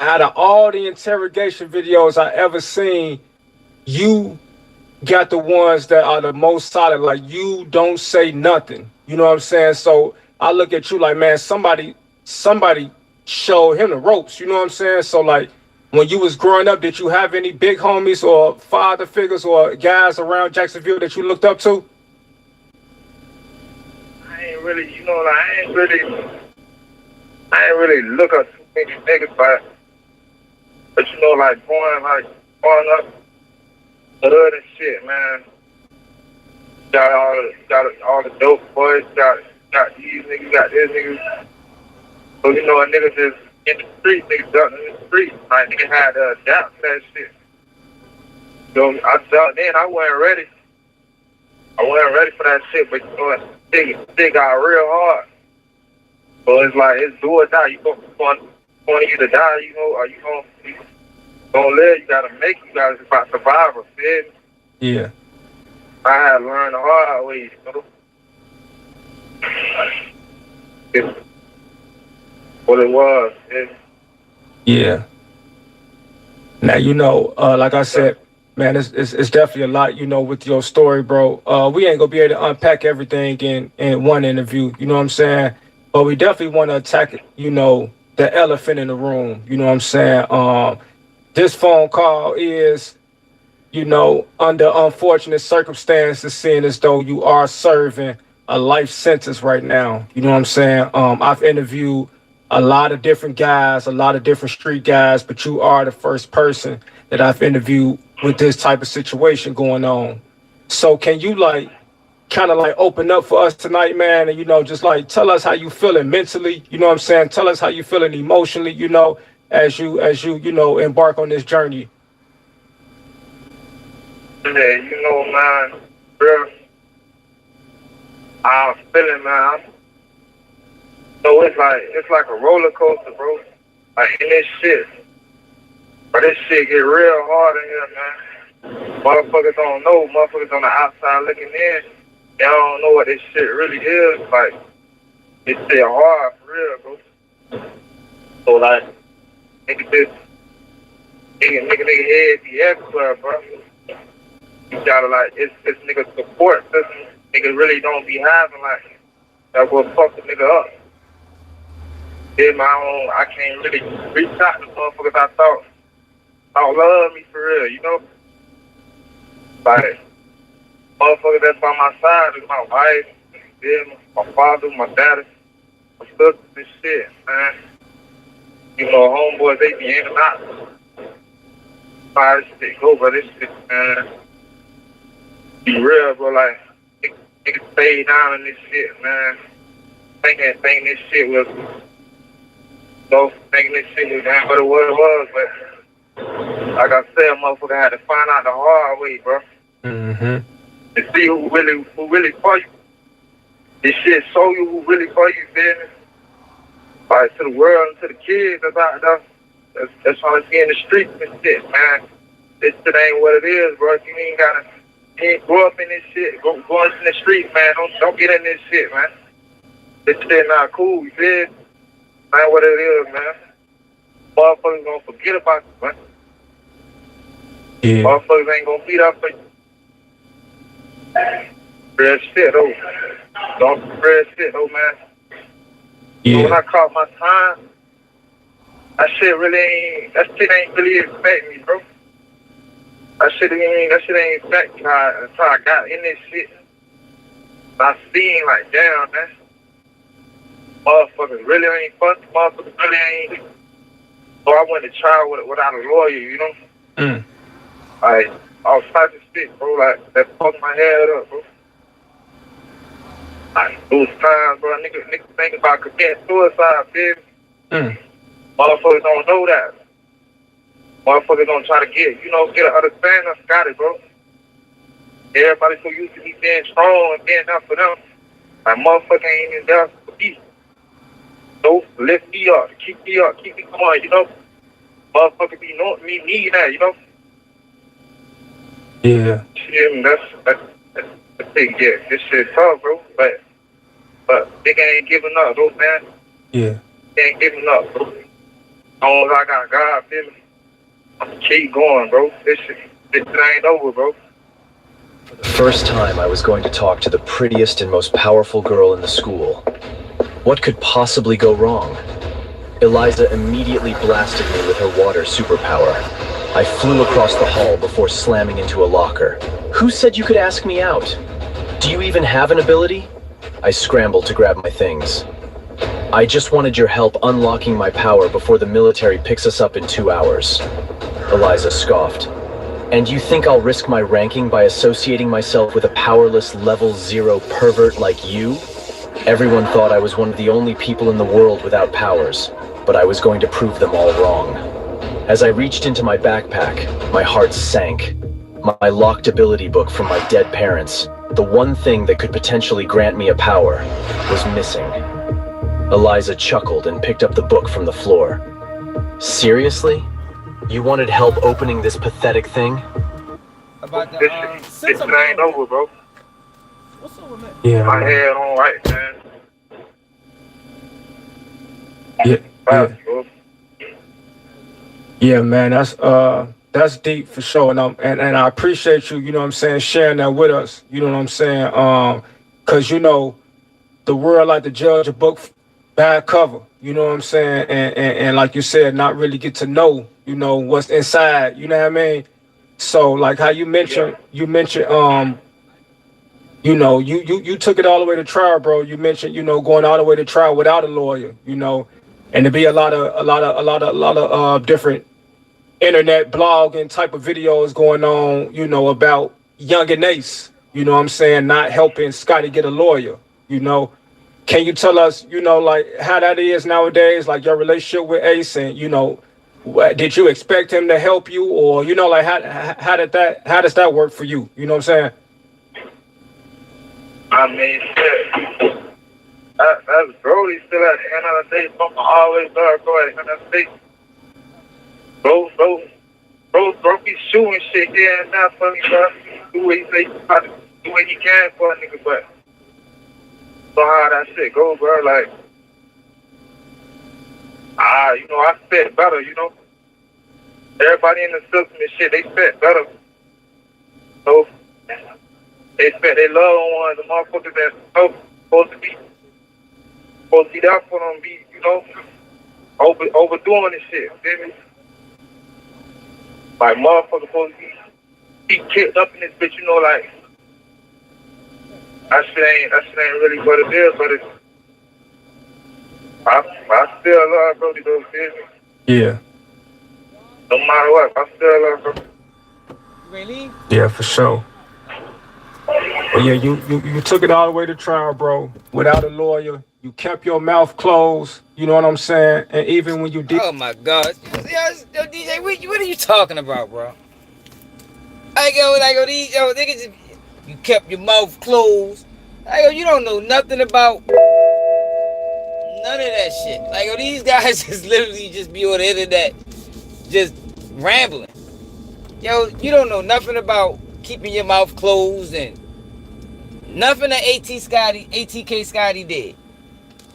out of all the interrogation videos I ever seen, you got the ones that are the most solid. Like, you don't say nothing. You know what I'm saying? So I look at you like, man, somebody showed him the ropes. You know what I'm saying? So like, when you was growing up, did you have any big homies or father figures or guys around Jacksonville that you looked up to? I ain't really, you know, like, I ain't really look up too many niggas, but you know, like growing up, the hood and shit, man. Got all the dope boys, got these niggas, got this niggas. So you know, a nigga just in the street, niggas ducking in the street. Like, nigga had to adapt to that shit. So I ducked in, I wasn't ready. I wasn't ready for that shit, but you know, shit got real hard. So it's like, it's do or die. You going to either die, you know, or you gonna live. You gotta make it. You gotta about survival, feel me? Yeah. I had to learn the hard way, you know. It's what it was. Yeah. Now, you know, like I said, man, it's definitely a lot, you know, with your story, bro. We ain't gonna be able to unpack everything in one interview, you know what I'm saying? But we definitely want to attack, you know, the elephant in the room, you know what I'm saying? This phone call is, you know, under unfortunate circumstances, seeing as though you are serving a life sentence right now. You know what I'm saying? I've interviewed a lot of different guys, a lot of different street guys, but you are the first person that I've interviewed with this type of situation going on. So can you like kind of like open up for us tonight, man, and, you know, just like tell us how you feeling mentally, you know what I'm saying? Tell us how you feeling emotionally, you know, as you, you know, embark on this journey. you know, man, bro, I'm feeling, man. So it's like a roller coaster, bro. Like in this shit. But this shit get real hard in here, man. Motherfuckers don't know. Motherfuckers on the outside looking in. They don't know what this shit really is. Like, this shit hard for real, bro. So like, nigga head be everywhere, bro. You gotta like, it's nigga support system. Niggas really don't be having like, that will fuck the nigga up. Did my own, I can't really reach out to motherfuckers I thought love me for real, you know? Like, motherfuckers that's by my side is my wife, my father, my daddy, my sister, this shit, man. You know, homeboys, they be in and out. This shit go, but this shit, man. Be real, bro, like, niggas stay down in this shit, man. Thinking this shit was, thinking this shit was down, but it was, but like I said, motherfucker had to find out the hard way, bro. Mm-hmm. To see who really for you. This shit show you who really for you, man. Like to the world and to the kids that's out there. That's trying to see in the streets and shit, man. This shit ain't what it is, bro. You ain't grow up in this shit. Go in the streets, man. Don't get in this shit, man. This shit not cool, you feel? Man, what it is, man. Motherfuckers gonna forget about you, man. Yeah. Motherfuckers ain't gonna beat up for you. Real shit, though. Real shit, though, man. Yeah. So when I caught my time, that shit ain't really affect me, bro. That shit ain't affect me how I got in this shit. I seen like, damn, man. Motherfuckers really ain't fucked. Motherfuckers really ain't. So I went to trial without a lawyer, you know? Mm. Like, all types of shit, bro. Like, that fucked my head up, bro. Like, those times, bro, niggas think about committing suicide, baby. Mm. Motherfuckers don't know that. Motherfuckers don't try to get an understanding of Scotty, bro. Everybody so used to me being strong and being there for them. Like, motherfucker ain't even there for me. So, lift me up, keep me going, you know? Motherfucker me need that, you know? Yeah. Shit, that's the thing, yeah. This shit tough, bro. But nigga ain't giving up, though, man. Yeah. They ain't giving up, bro. As long as I got God, feel me? I'm gonna keep going, bro. This shit ain't over, bro. For the first time, I was going to talk to the prettiest and most powerful girl in the school. What could possibly go wrong? Eliza immediately blasted me with her water superpower. I flew across the hall before slamming into a locker. Who said you could ask me out? Do you even have an ability? I scrambled to grab my things. I just wanted your help unlocking my power before the military picks us up in 2 hours. Eliza scoffed. And you think I'll risk my ranking by associating myself with a powerless level 0 pervert like you? Everyone thought I was one of the only people in the world without powers, but I was going to prove them all wrong. As I reached into my backpack, my heart sank. My locked ability book from my dead parents, the one thing that could potentially grant me a power, was missing. Eliza chuckled and picked up the book from the floor. Seriously? You wanted help opening this pathetic thing? About the, this shit ain't over, bro. what's up with that? Yeah. My head on right, man. Yeah. Yeah, man, that's deep for sure, and I appreciate you, you know what I'm saying, sharing that with us, you know what I'm saying, cause you know, the world like to judge a book bad cover, you know what I'm saying, and like you said, not really get to know, you know, what's inside, you know what I mean. So like how you mentioned, you know, you took it all the way to trial, bro. You mentioned, you know, going all the way to trial without a lawyer, you know, and to be a lot of different internet blogging type of videos going on, you know, about young and Ace, you know what I'm saying, not helping Scotty get a lawyer, you know. Can you tell us, you know, like how that is nowadays, like your relationship with Ace and, you know, did you expect him to help you, or you know, like how does that work for you? You know what I'm saying? I mean, shit. That's Brody still at the end of the day. Something always does go at the end of the day. Bro, be shooting shit here and now for me, bro. Do what he say, do what he can for a nigga, but so how that shit go, bro. Like, you know, I spit better, you know. Everybody in the system and shit, they spit better. So they spit their loved ones, the motherfuckers that's supposed to be there for them, be, you know, overdoing this shit, feel me? Like, motherfuckers supposed to be kicked up in this bitch, you know, like, that shit ain't really what it is, but it's, I still love Brody, though, feel me? Yeah. No matter what, I still love Brody. Really? Yeah, for sure. But yeah, you took it all the way to trial, bro, without a lawyer. You kept your mouth closed, you know what I'm saying? And even when you did... Oh, my God. Yo, DJ, what are you talking about, bro? These niggas, you kept your mouth closed. You don't know nothing about none of that shit. These guys just literally just be on the internet just rambling. Yo, you don't know nothing about keeping your mouth closed and nothing that ATK Scotty did.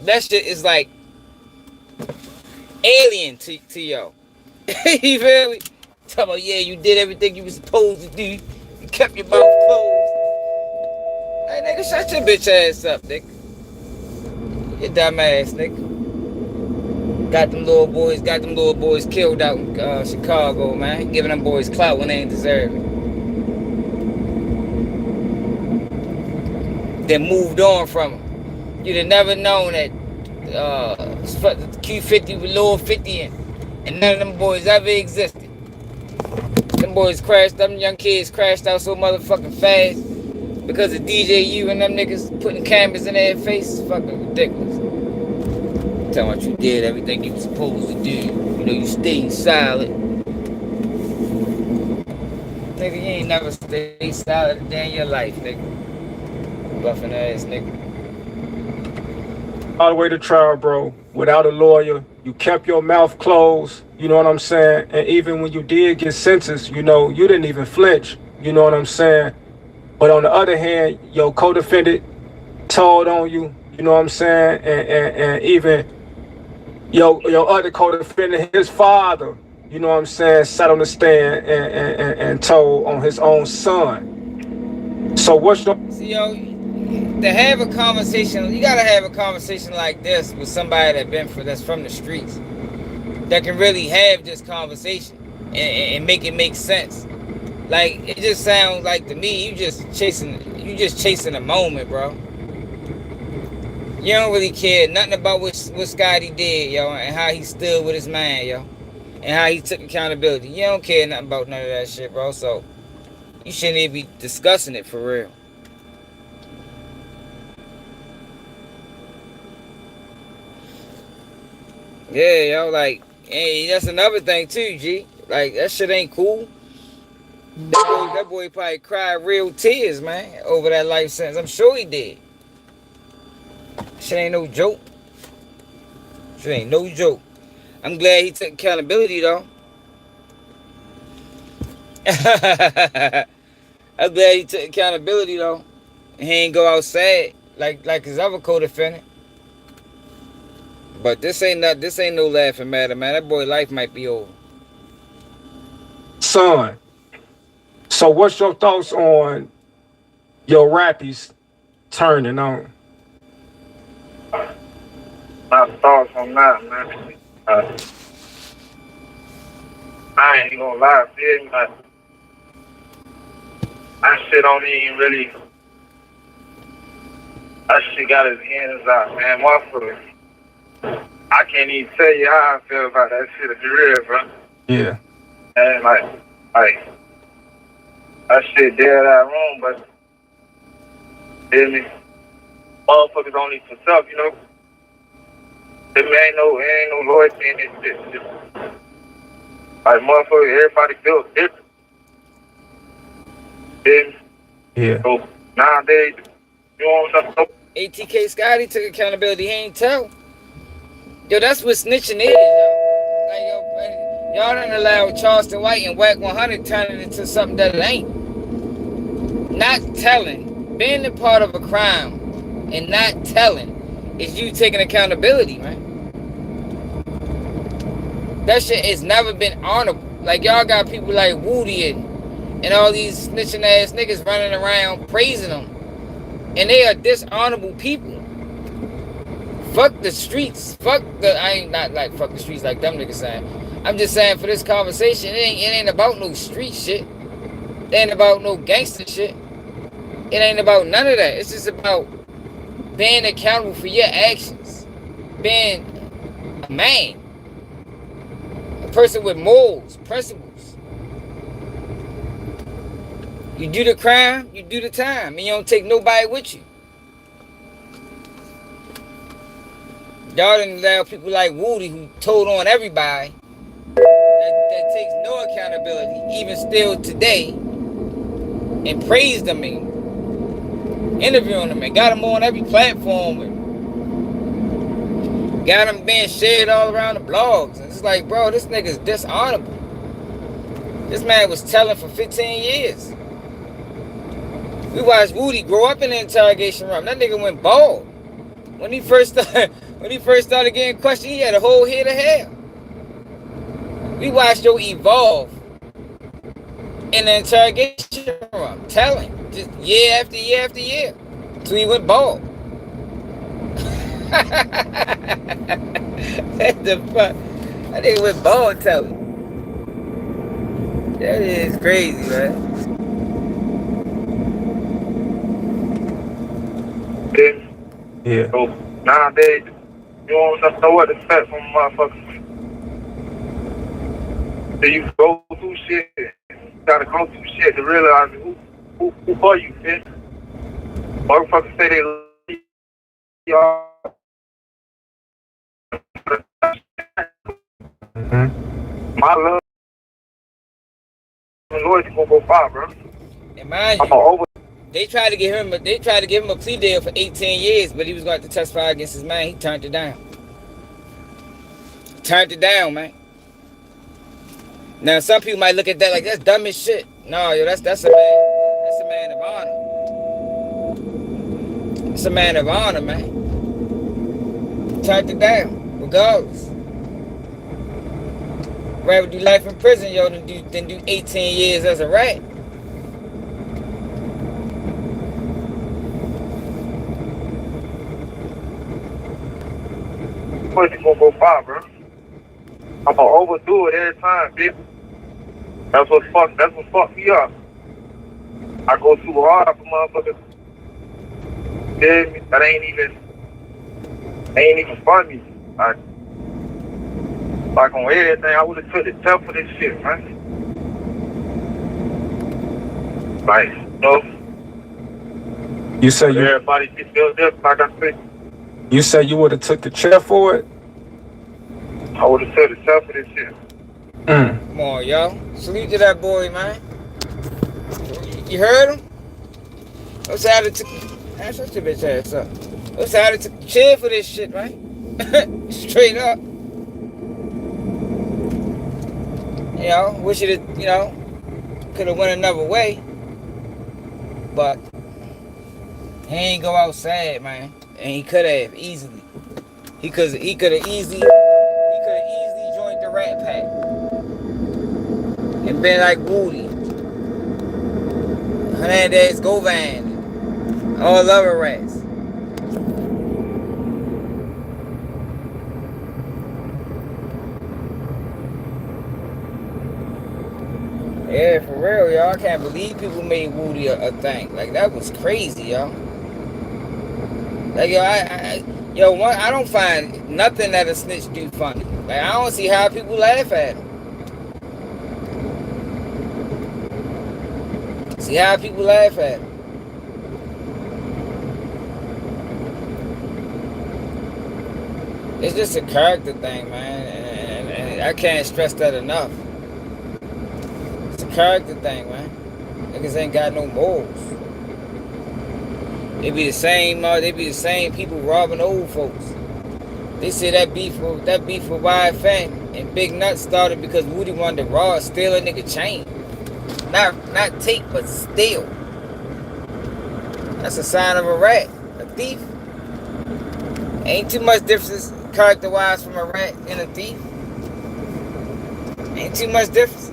That shit is like alien to yo. You feel me? Talking about, yeah, you did everything you were supposed to do. You kept your mouth closed. Hey, nigga, shut your bitch ass up, nigga. You dumb ass, nigga. Got them little boys killed out in Chicago, man. Giving them boys clout when they ain't deserve it. Then moved on from them. You'd have never known that Q50 was lower 50 and none of them boys ever existed. Them young kids crashed out so motherfucking fast because of DJU and them niggas putting cameras in their face. It's fucking ridiculous. Tell what you did, everything you were supposed to do. You know, you stayed silent. Nigga, you ain't never stayed silent a day in your life, nigga. Bluffing ass nigga. All the way to trial, bro, without a lawyer. You kept your mouth closed, you know what I'm saying? And even when you did get sentenced, you know, you didn't even flinch, you know what I'm saying? But on the other hand, your co-defendant told on you, you know what I'm saying? And even your other co-defendant, his father, you know what I'm saying, sat on the stand and told on his own son. So what's your... See, yo, to have a conversation, you gotta have a conversation like this with somebody that's from the streets, that can really have this conversation and make it make sense. Like, it just sounds like to me, you just chasing a moment, bro. You don't really care nothing about what Scotty did, yo, and how he stood with his man, yo, and how he took accountability. You don't care nothing about none of that shit, bro. So you shouldn't even be discussing it for real. Yeah, yo, like, hey, that's another thing too, G. Like, that shit ain't cool. That boy probably cried real tears, man, over that life sentence. I'm sure he did. Shit ain't no joke. Shit ain't no joke. I'm glad he took accountability, though. I'm glad he took accountability, though. He ain't go outside like his other co-defendant. But this ain't no laughing matter, man. That boy life might be over. Son, so what's your thoughts on your rappies turning on? My thoughts on that, man. I ain't gonna lie, feel me? That shit don't even really. That shit got his hands out, man. Motherfucker. I can't even tell you how I feel about that shit, to be real, bro. Yeah. And like that shit dead out wrong, but feel me? Motherfuckers only for self, you know. There ain't no loyalty in this shit. Like, motherfucker, everybody feels different. Then, Yeah. so nowadays, you know what I'm saying? ATK Scotty took accountability. He ain't tell. Yo, that's what snitching is, yo. Like, yo, man, y'all done allowed Charleston White and Wack 100 turn it into something that it ain't. Not telling, being a part of a crime and not telling is you taking accountability, man. That shit has never been honorable. Like, y'all got people like Woody and all these snitching ass niggas running around praising them. And they are dishonorable people. Fuck the streets. I ain't not like fuck the streets like them niggas saying. I'm just saying for this conversation, it ain't about no street shit. It ain't about no gangster shit. It ain't about none of that. It's just about being accountable for your actions. Being a man. A person with morals, principles. You do the crime, you do the time. And you don't take nobody with you. Y'all didn't allow people like Woody who told on everybody that takes no accountability, even still today, and praised them and interviewing them and got them on every platform and got them being shared all around the blogs. And it's like, bro, this nigga's dishonorable. This man was telling for 15 years. We watched Woody grow up in the interrogation room. That nigga went bald. When he first started getting questioned, he had a whole head of hair. We watched yo evolve in the interrogation room, telling, just year after year after year, till he went bald. What the fuck? That nigga went bald telling. That is crazy, man. Yeah. So nowadays, you don't know what to expect from motherfuckers. So you go through shit, you gotta go through shit to realize who are you, bitch? Motherfuckers say they love y'all. My love and loyalty gonna go far, bro. And mind I'm you, over. they tried to give him a plea deal for 18 years, but he was going to testify against his man. He turned it down. Turned it down, man. Now some people might look at that like that's dumb as shit. No, yo, that's a man. That's a man of honor. It's a man of honor, man. Turned it down, regardless. Rather do life in prison, yo, than do 18 years as a rat. Pussy gonna go far, bro. I'm gonna overdo it every time, bitch. That's what fucked me up. I go too hard for motherfuckers. That ain't even funny. Like on everything, I would've took the tough for this shit, man. Like, you know. You say you. Everybody get built up, like I said. You say you would have took the chair for it? I would have took the tough for this shit. Come on, yo. Salute to that boy, man. You heard him? What's how to took shut your bitch ass up. What's how to took the chair for this shit, man? Straight up. You know, wish it, you know, could have went another way. But he ain't go outside, man. And he could have easily. He could have easily joined the Rat Pack and been like Woody, Hernandez, Govan, all other rats. Yeah, for real, y'all. I can't believe people made Woody a thing. Like, that was crazy, y'all. Like, yo, I don't find nothing that a snitch do funny. Like, I don't see how people laugh at him. See how people laugh at him. It's just a character thing, man. And I can't stress that enough. character thing, man. Niggas ain't got no morals. They be the same people robbing old folks. They say that beef with Wide Fan and Big Nut started because Woody wanted to steal a nigga chain. Not take, but steal. That's a sign of a rat, a thief. Ain't too much difference character-wise from a rat and a thief. Ain't too much difference.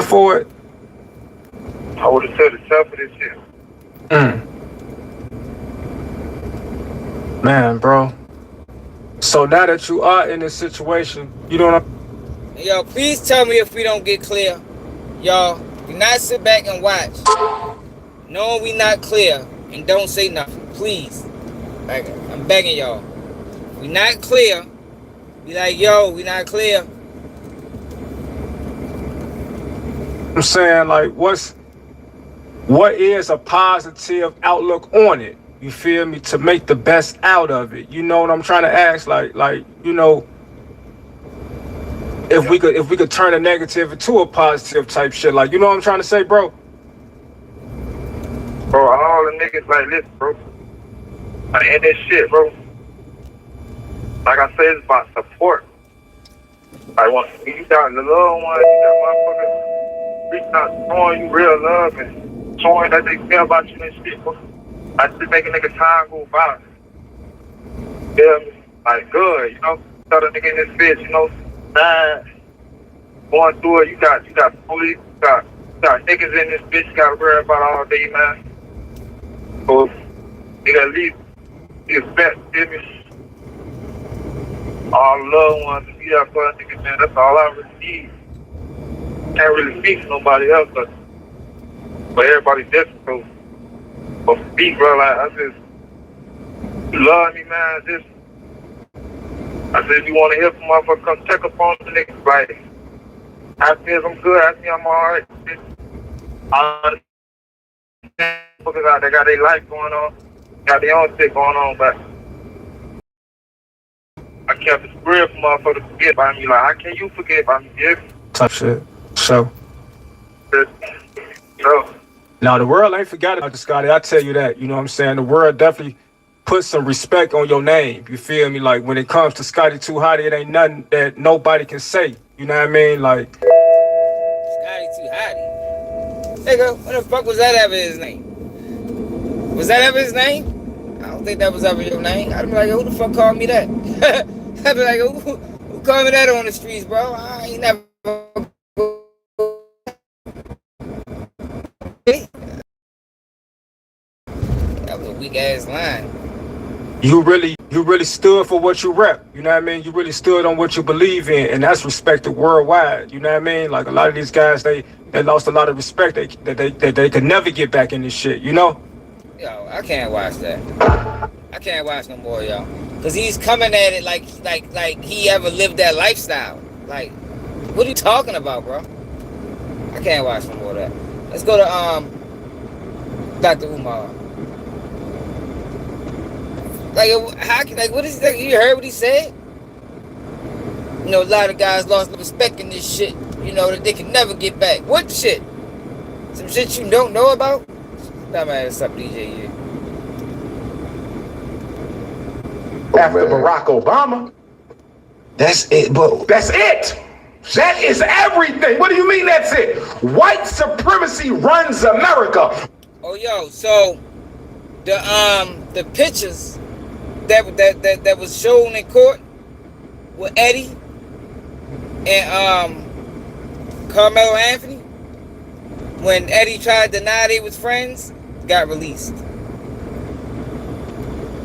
For it. I would have said the tough of this shit. Man, bro. So now that you are in this situation, you don't. Yo, please tell me if we don't get clear. Y'all, do not sit back and watch. Knowing we not clear and don't say nothing. Please. Like, I'm begging y'all. We not clear. Be like, yo, we not clear. I'm saying, like, what is a positive outlook on it? You feel me? To make the best out of it. You know what I'm trying to ask? Like, you know, if we could turn a negative into a positive type shit. Like, you know what I'm trying to say, bro? Bro, all the niggas like this, bro. I end this shit, bro. Like I said, it's about support. I want you got the little ones, you got motherfuckers reaching out, showing you real love and showing that they care about you and shit, bro. I just make a nigga time go by. Feel me? Like, good, you know? Tell the nigga in this bitch, you know, bad. Going through it, you got police, you got niggas in this bitch you gotta worry about all day, man. So, you gotta leave his best, feel me? All the loved ones, and be there for a nigga, man. That's all I really need. Can't really speak to nobody else, but everybody's different, so. But for me, bro, like, I just, you love me, man, just, I said, if you want to hear from motherfucker, come check up on the niggas, like, ask me if I'm good, ask me if I'm alright. I understand motherfuckers out there got their life going on, got their own shit going on, but I kept it real for motherfuckers to forget about me, like, how can you forget about me, yeah? Tough shit. So. You know? Now, the world ain't forgot about you, Scotty. I tell you that. You know what I'm saying? The world definitely put some respect on your name. You feel me? Like, when it comes to Scotty Too Hotty, it ain't nothing that nobody can say. You know what I mean? Like, Scotty Too Hotty. Nigga, what the fuck was that ever his name? Was that ever his name? I don't think that was ever your name. I'd be like, who the fuck called me that? I'd be like, who called me that on the streets, bro? I ain't never. That was a weak ass line. you really stood for what you rep. You know what I mean? You really stood on what you believe in, and that's respected worldwide. You know what I mean? Like, a lot of these guys, they lost a lot of respect. They could never get back in this shit. You know? Yo, I can't watch that. I can't watch no more, y'all. Cause he's coming at it like he ever lived that lifestyle. Like, what are you talking about, bro? I can't watch no more of that. Let's go to Dr. Umar. Like, what is that? You heard what he said? You know, a lot of guys lost respect in this shit. You know, that they can never get back. What shit? Some shit you don't know about? Dumbass up, DJ. After Barack Obama. That's it, but That's it. That is everything. What do you mean that's it? White supremacy runs America. Oh, yo, so the pictures that was shown in court with Eddie and Carmelo Anthony, when Eddie tried to deny they was friends, got released.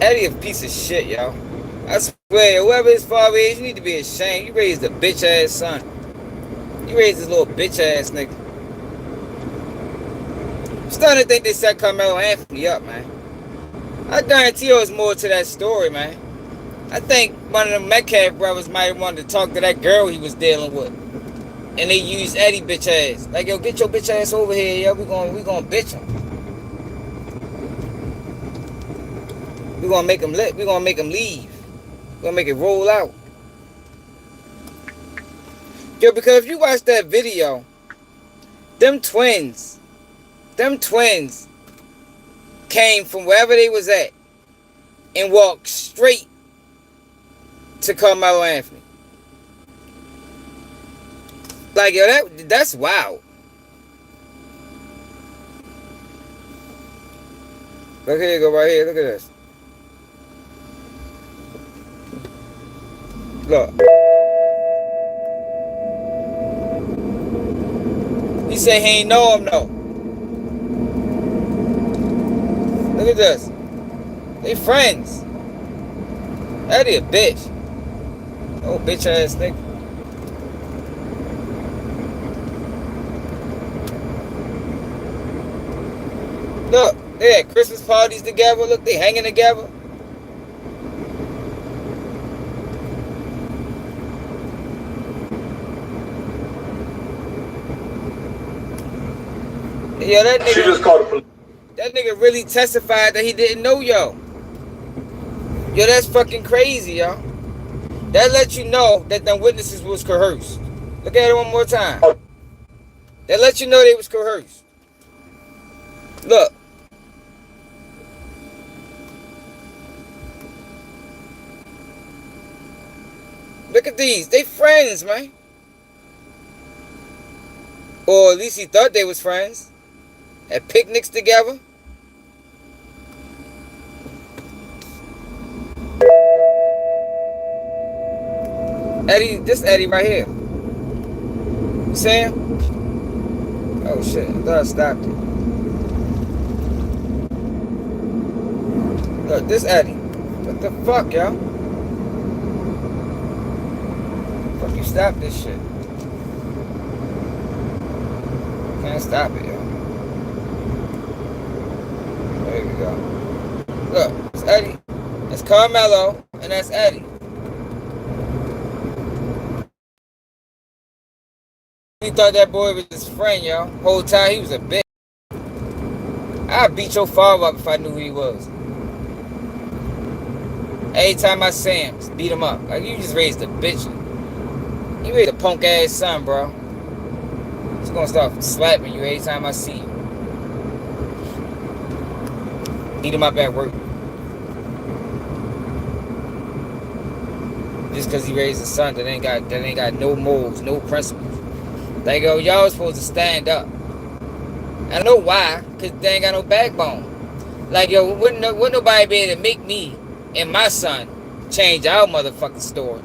Eddie a piece of shit, yo. I swear, whoever his father is, you need to be ashamed. You raised a bitch ass son. You raised this little bitch ass nigga. I'm starting to think they set Carmelo Anthony up, man. I guarantee there's more to that story, man. I think one of the Metcalf brothers might have wanted to talk to that girl he was dealing with. And they use Eddie bitch ass. Like, yo, get your bitch ass over here, yo. We gonna bitch him. We gonna make him leave. We gonna make it roll out. Yo, because if you watch that video, them twins came from wherever they was at and walked straight to Carmelo Anthony. Like, yo, that's wild. Look, here you go, right here. Look at this. Look. He said he ain't know him, no. Look at this. They friends. Eddie a bitch. Oh, bitch ass nigga. Look, they had Christmas parties together. Look, they hanging together. Yo, that nigga. She just called the police. That nigga really testified that he didn't know yo. Yo, that's fucking crazy, yo. That lets you know that them witnesses was coerced. Look at it one more time. That lets you know they was coerced. Look. Look at these. They friends, man. Or at least he thought they was friends. Had picnics together. Eddie, this Eddie right here. You see him? Oh shit, I thought I stopped it. Look, this Eddie. What the fuck, yo? Fuck you stop this shit. Can't stop it, yo. There we go. Look, it's Eddie. It's Carmelo, and that's Eddie. He thought that boy was his friend, yo. Whole time he was a bitch. I'd beat your father up if I knew who he was. Every time I see him, just beat him up. Like, you just raised a bitch. You raised a punk ass son, bro. He's gonna start slapping you every time I see you. Beat him up at work. Just because he raised a son that ain't got no morals, no principles. Like, yo, y'all supposed to stand up. I know why, because they ain't got no backbone. Like, yo, wouldn't nobody be able to make me and my son change our motherfucking story.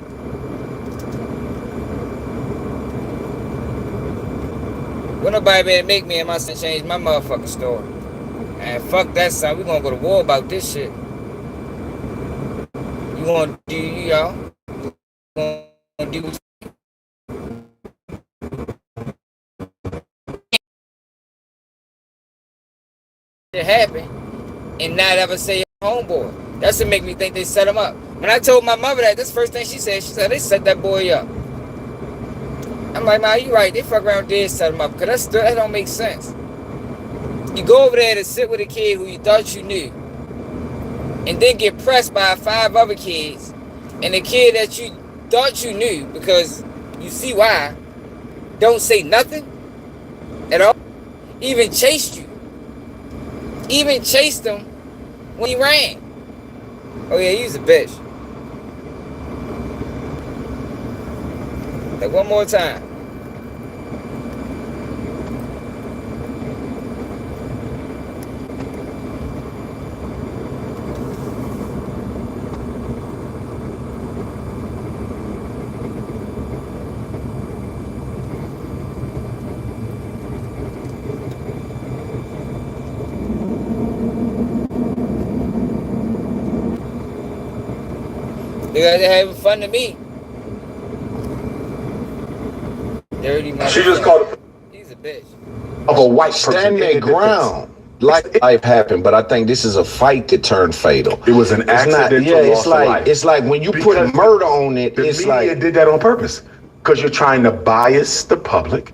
Wouldn't nobody be able to make me and my son change my motherfucking story. And fuck that, son. We gonna go to war about this shit. You gonna do, yo? You gonna do what it happened and not ever say your homeboy. That's what make me think they set him up. When I told my mother that's the first thing she said they set that boy up. I'm like, man, you right, they fuck around did set him up, because that don't make sense. You go over there to sit with a kid who you thought you knew and then get pressed by 5 other kids, and the kid that you thought you knew, because you see why, don't say nothing at all. Even chased you. Even chased him when he ran. Oh yeah, he was a bitch. Like, one more time. They're having fun to me. Dirty motherfucker. She just called. He's a bitch. Of a white person. Stand their ground. Like life happened, but I think this is a fight that turned fatal. It was an accident. It's like when you put murder on it. The it's media like did that on purpose. Because you're trying to bias the public.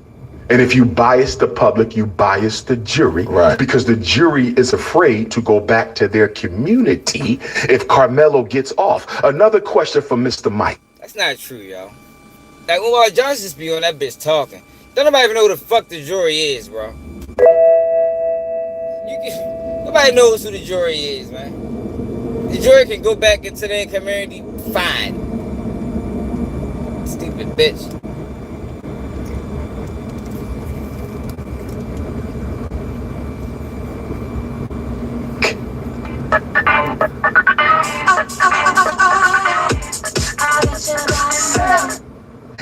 And if you bias the public, you bias the jury. Right. Because the jury is afraid to go back to their community if Carmelo gets off. Another question for Mr. Mike. That's not true, y'all. Like, Umar Johnson just be on that bitch talking. Don't nobody even know who the fuck the jury is, bro. Nobody knows who the jury is, man. The jury can go back into their community, fine. Stupid bitch.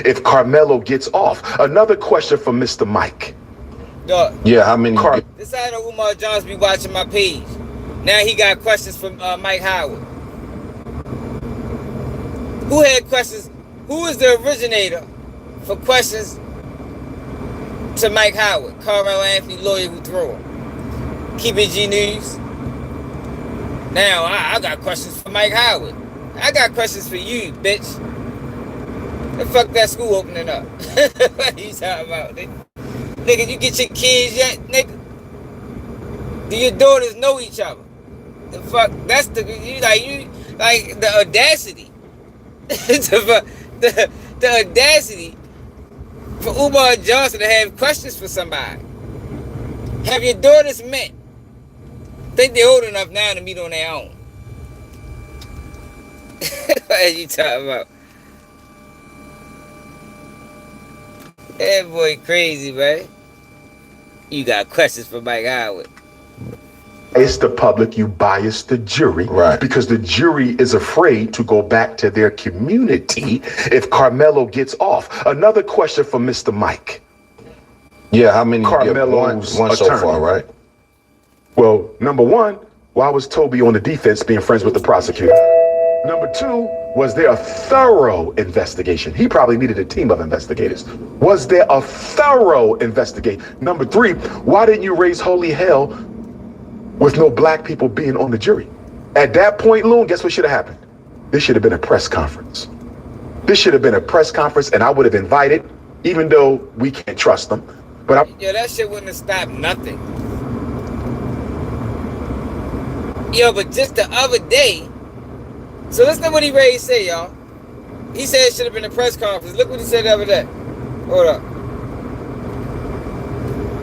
If Carmelo gets off. Another question for Mr. Mike. Dog. Yeah, how many? This how I know Umar Johnson be watching my page. Now he got questions from Mike Howard. Who had questions? Who is the originator for questions to Mike Howard? Carmelo Anthony, lawyer who threw him. Keep it G News. Now I got questions for Mike Howard. I got questions for you, bitch. The fuck that school opening up? What you talking about, nigga? Nigga, you get your kids yet, nigga? Do your daughters know each other? The fuck? That's the the audacity. the audacity for Umar Johnson to have questions for somebody. Have your daughters met? Think they're old enough now to meet on their own. What are you talking about? That boy crazy, man. You got questions for Mike Howard. Bias the public, you bias the jury. Right. Because the jury is afraid to go back to their community if Carmelo gets off. Another question for Mr. Mike. Yeah, how many? Carmelo's one so attorney. far, right? Well, number one, why was Toby on the defense being friends with the prosecutor? Number two, was there a thorough investigation? He probably needed a team of investigators. Was there a thorough investigation? Number three, why didn't you raise holy hell with no black people being on the jury? At that point, Loon, guess what should have happened? This should have been a press conference. This should have been a press conference, and I would have invited, even though we can't trust them. But Yo, that shit wouldn't have stopped nothing. Yo, but just the other day, so listen to what he ready to say, y'all. He said it should have been a press conference. Look what he said the other day. Hold up.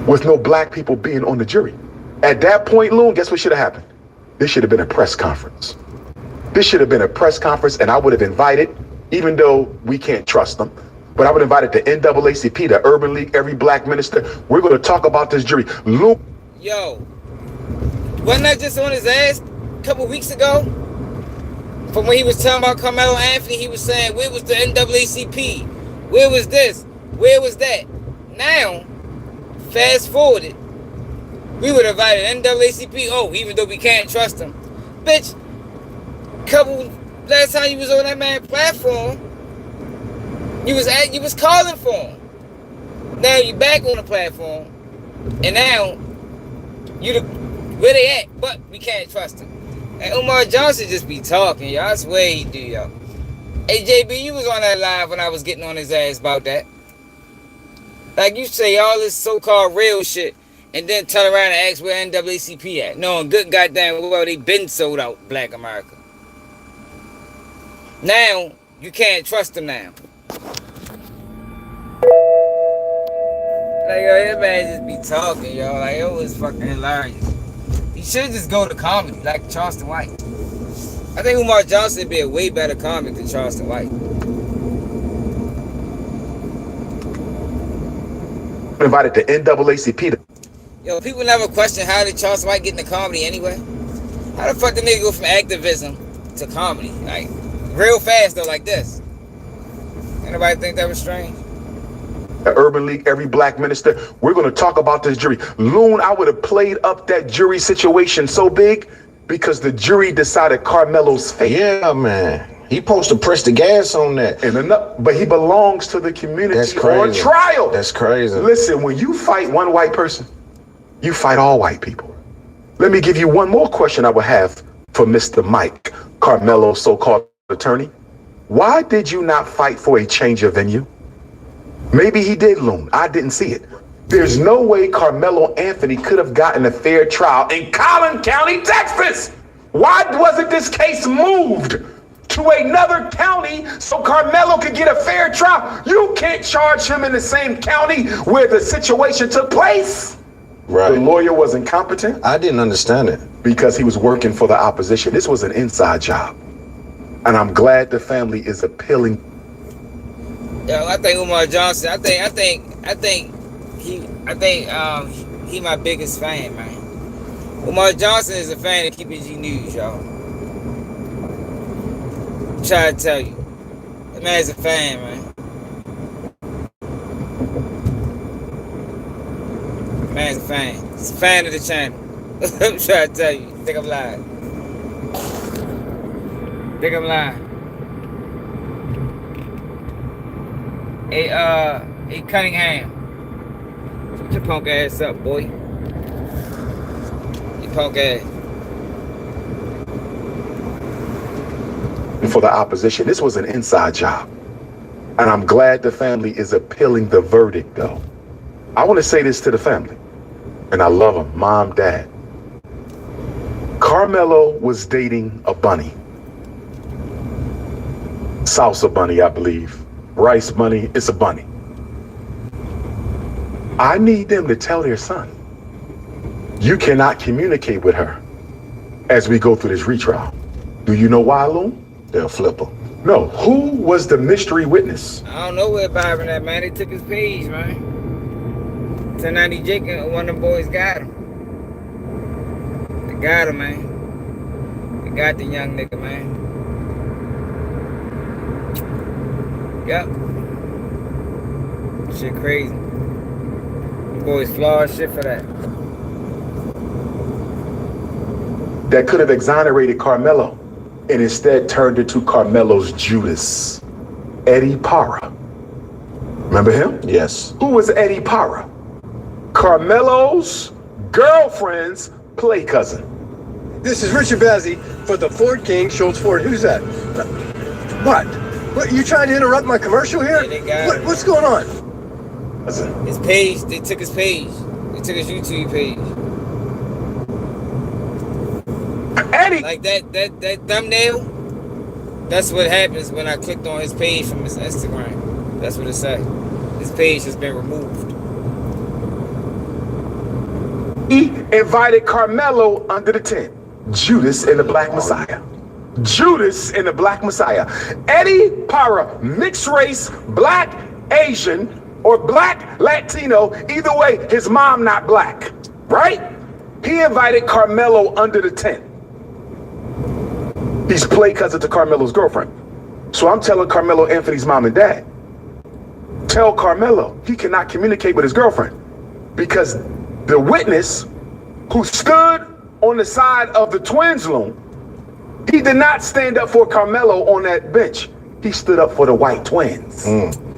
with no black people being on the jury. At that point, Loon, guess what should have happened? This should have been a press conference. This should have been a press conference, and I would have invited, even though we can't trust them, but I would have invited the NAACP, the Urban League, every black minister. We're going to talk about this jury. Loon. Yo, wasn't that just on his ass a couple weeks ago? From when he was talking about Carmelo Anthony, he was saying, where was the NAACP? Where was this? Where was that? Now, fast forwarded, we would have invited NAACP. Oh, even though we can't trust them. Bitch, last time you was on that man's platform, you was calling for him. Now you back on the platform, and now where they at? But we can't trust them. And Umar Johnson just be talking, y'all. I swear he do, y'all. Hey, JB, you was on that live when I was getting on his ass about that. Like, you say all this so-called real shit, and then turn around and ask where NAACP at. Knowing good goddamn well they been sold out Black America. Now, you can't trust them now. Like, yo, that man just be talking, yo. Like, it was fucking hilarious. He should just go to comedy, like Charleston White. I think Umar Johnson would be a way better comic than Charleston White. Invited the NAACP. Yo, people never question how did Charleston White get into comedy anyway? How the fuck did nigga go from activism to comedy? Like, real fast though, like this. Anybody think that was strange? The Urban League, every black minister. We're going to talk about this jury. Loon, I would have played up that jury situation so big because the jury decided Carmelo's fate. Yeah, man. He supposed to press the gas on that. But he belongs to the community. That's crazy. On trial. That's crazy. Listen, when you fight one white person, you fight all white people. Let me give you one more question I would have for Mr. Mike, Carmelo's so-called attorney. Why did you not fight for a change of venue? Maybe he did loon. I didn't see it. There's no way Carmelo Anthony could have gotten a fair trial in Collin County, Texas. Why wasn't this case moved to another county so Carmelo could get a fair trial? You can't charge him in the same county where the situation took place. Right. The lawyer was incompetent. I didn't understand it. Because he was working for the opposition. This was an inside job. And I'm glad the family is appealing. Yo, I think Umar Johnson, I think he my biggest fan, man. Umar Johnson is a fan of KPG News, y'all. I'm trying to tell you. That man's a fan, man. Man's a fan. He's a fan of the channel. I'm trying to tell you. Think I'm lying. Think I'm lying. Hey Cunningham. Put your punk ass up, boy. You punk ass. For the opposition, this was an inside job. And I'm glad the family is appealing the verdict, though. I want to say this to the family. And I love them, mom, dad. Carmelo was dating a bunny. Salsa bunny, I believe. Rice bunny, it's a bunny. I need them to tell their son, you cannot communicate with her as we go through this retrial. Do you know why, Loon? They'll flip her. No, who was the mystery witness? I don't know where Byron at, man. They took his page, man. 1090 Jake and one of them boys got him. They got him, man. They got the young nigga, man. Yep. Shit crazy. The boys flawed shit for that. That could have exonerated Carmelo and instead turned into Carmelo's Judas, Eddie Parra. Remember him? Yes. Who was Eddie Parra? Carmelo's girlfriend's play cousin. This is Richard Bazzi for the Ford King, Schultz Ford. Who's that? What? What, you trying to interrupt my commercial here? Yeah, what's going on? His page, they took his page. They took his YouTube page. Eddie! Like that thumbnail, that's what happens when I clicked on his page from his Instagram. That's what it said. His page has been removed. He invited Carmelo under the tent. Judas and the Black Messiah. Judas and the Black Messiah. Eddie Parra, mixed race, black, Asian, or black Latino. Either way, his mom not black, right? He invited Carmelo under the tent. He's play cousin to Carmelo's girlfriend. So I'm telling Carmelo Anthony's mom and dad, tell Carmelo he cannot communicate with his girlfriend because the witness who stood on the side of the twins' loan, he did not stand up for Carmelo on that bench. He stood up for the white twins.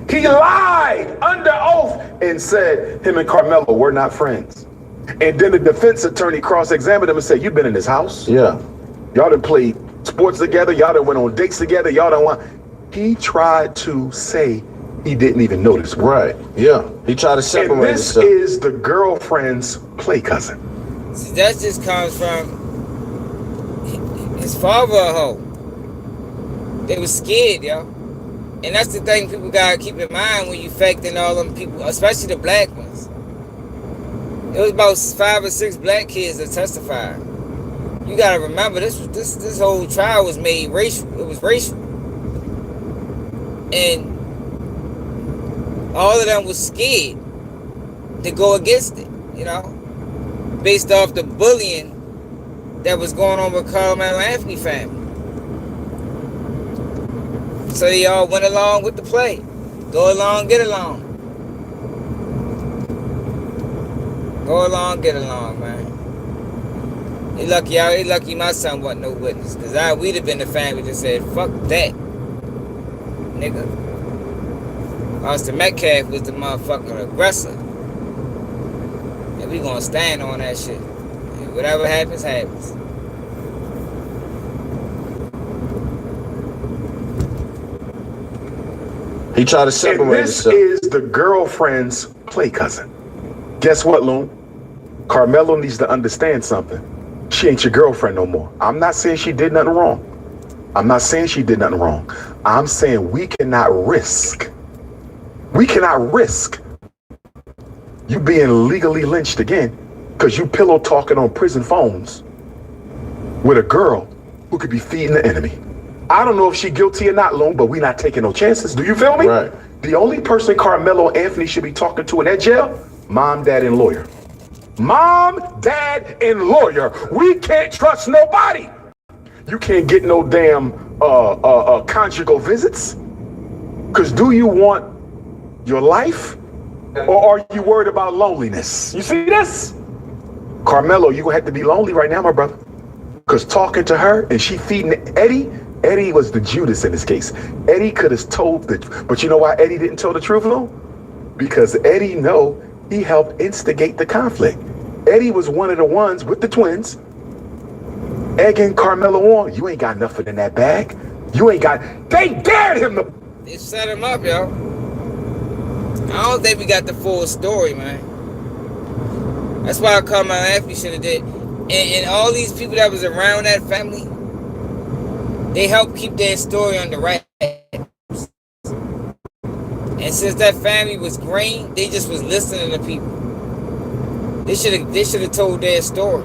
He lied under oath and said him and Carmelo were not friends. And then the defense attorney cross-examined him and said, you've been in this house? Yeah. Y'all done played sports together. Y'all done went on dates together. Y'all done won. He tried to say he didn't even notice. Right. Yeah. He tried to separate and this himself. is the girlfriend's play cousin. See, that just comes from his father a hoe. They was scared, yo. And that's the thing people gotta keep in mind when you factoring all them people, especially the black ones. It was about 5 or 6 black kids that testified. You gotta remember this whole trial was made racial. It was racial. And all of them was scared to go against it, you know, based off the bullying that was going on with Carmelo Anthony family. So they all went along with the play. Go along, get along. Go along, get along, man. He lucky my son wasn't no witness. Because we'd have been the family that said, fuck that, nigga. Austin Metcalf was the motherfucking aggressor. And we gonna stand on that shit. And whatever happens, happens. He tried to And separate this himself. is the girlfriend's play cousin. Guess what, Loon? Carmelo needs to understand something. She ain't your girlfriend no more. I'm not saying she did nothing wrong. I'm not saying she did nothing wrong. I'm saying we cannot risk you being legally lynched again because you pillow talking on prison phones with a girl who could be feeding the enemy. I don't know if she's guilty or not, Loon, but we not taking no chances. Do you feel me? Right. The only person Carmelo Anthony should be talking to in that jail, mom, dad, and lawyer. Mom, dad, and lawyer. We can't trust nobody. You can't get no damn conjugal visits. Because do you want your life or are you worried about loneliness? You see this? Carmelo, you're going to have to be lonely right now, my brother. Because talking to her and she feeding Eddie was the Judas in this case. Eddie could have told but you know why Eddie didn't tell the truth, Lou? Because Eddie know he helped instigate the conflict. Eddie was one of the ones with the twins egging Carmelo on. You ain't got nothing in that bag. You ain't got, they dared him to. They set him up, yo. I don't think we got the full story, man. That's why Carmelo Anthony should have did. And all these people that was around that family, they helped keep their story on the right. And since that family was green, they just was listening to people. They should have told their story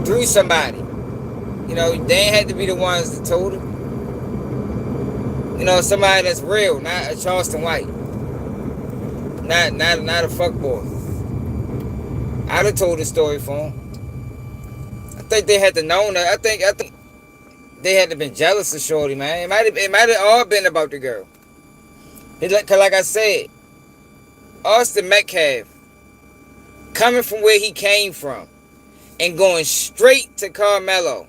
through somebody. You know, they ain't had to be the ones that told it. You know, somebody that's real, not a Charleston White, not a fuckboy. I'd have told the story for him. I think they had to know that. I think they had to been jealous of Shorty, man. It might have all been about the girl. Cause like I said, Austin Metcalf, coming from where he came from and going straight to Carmelo.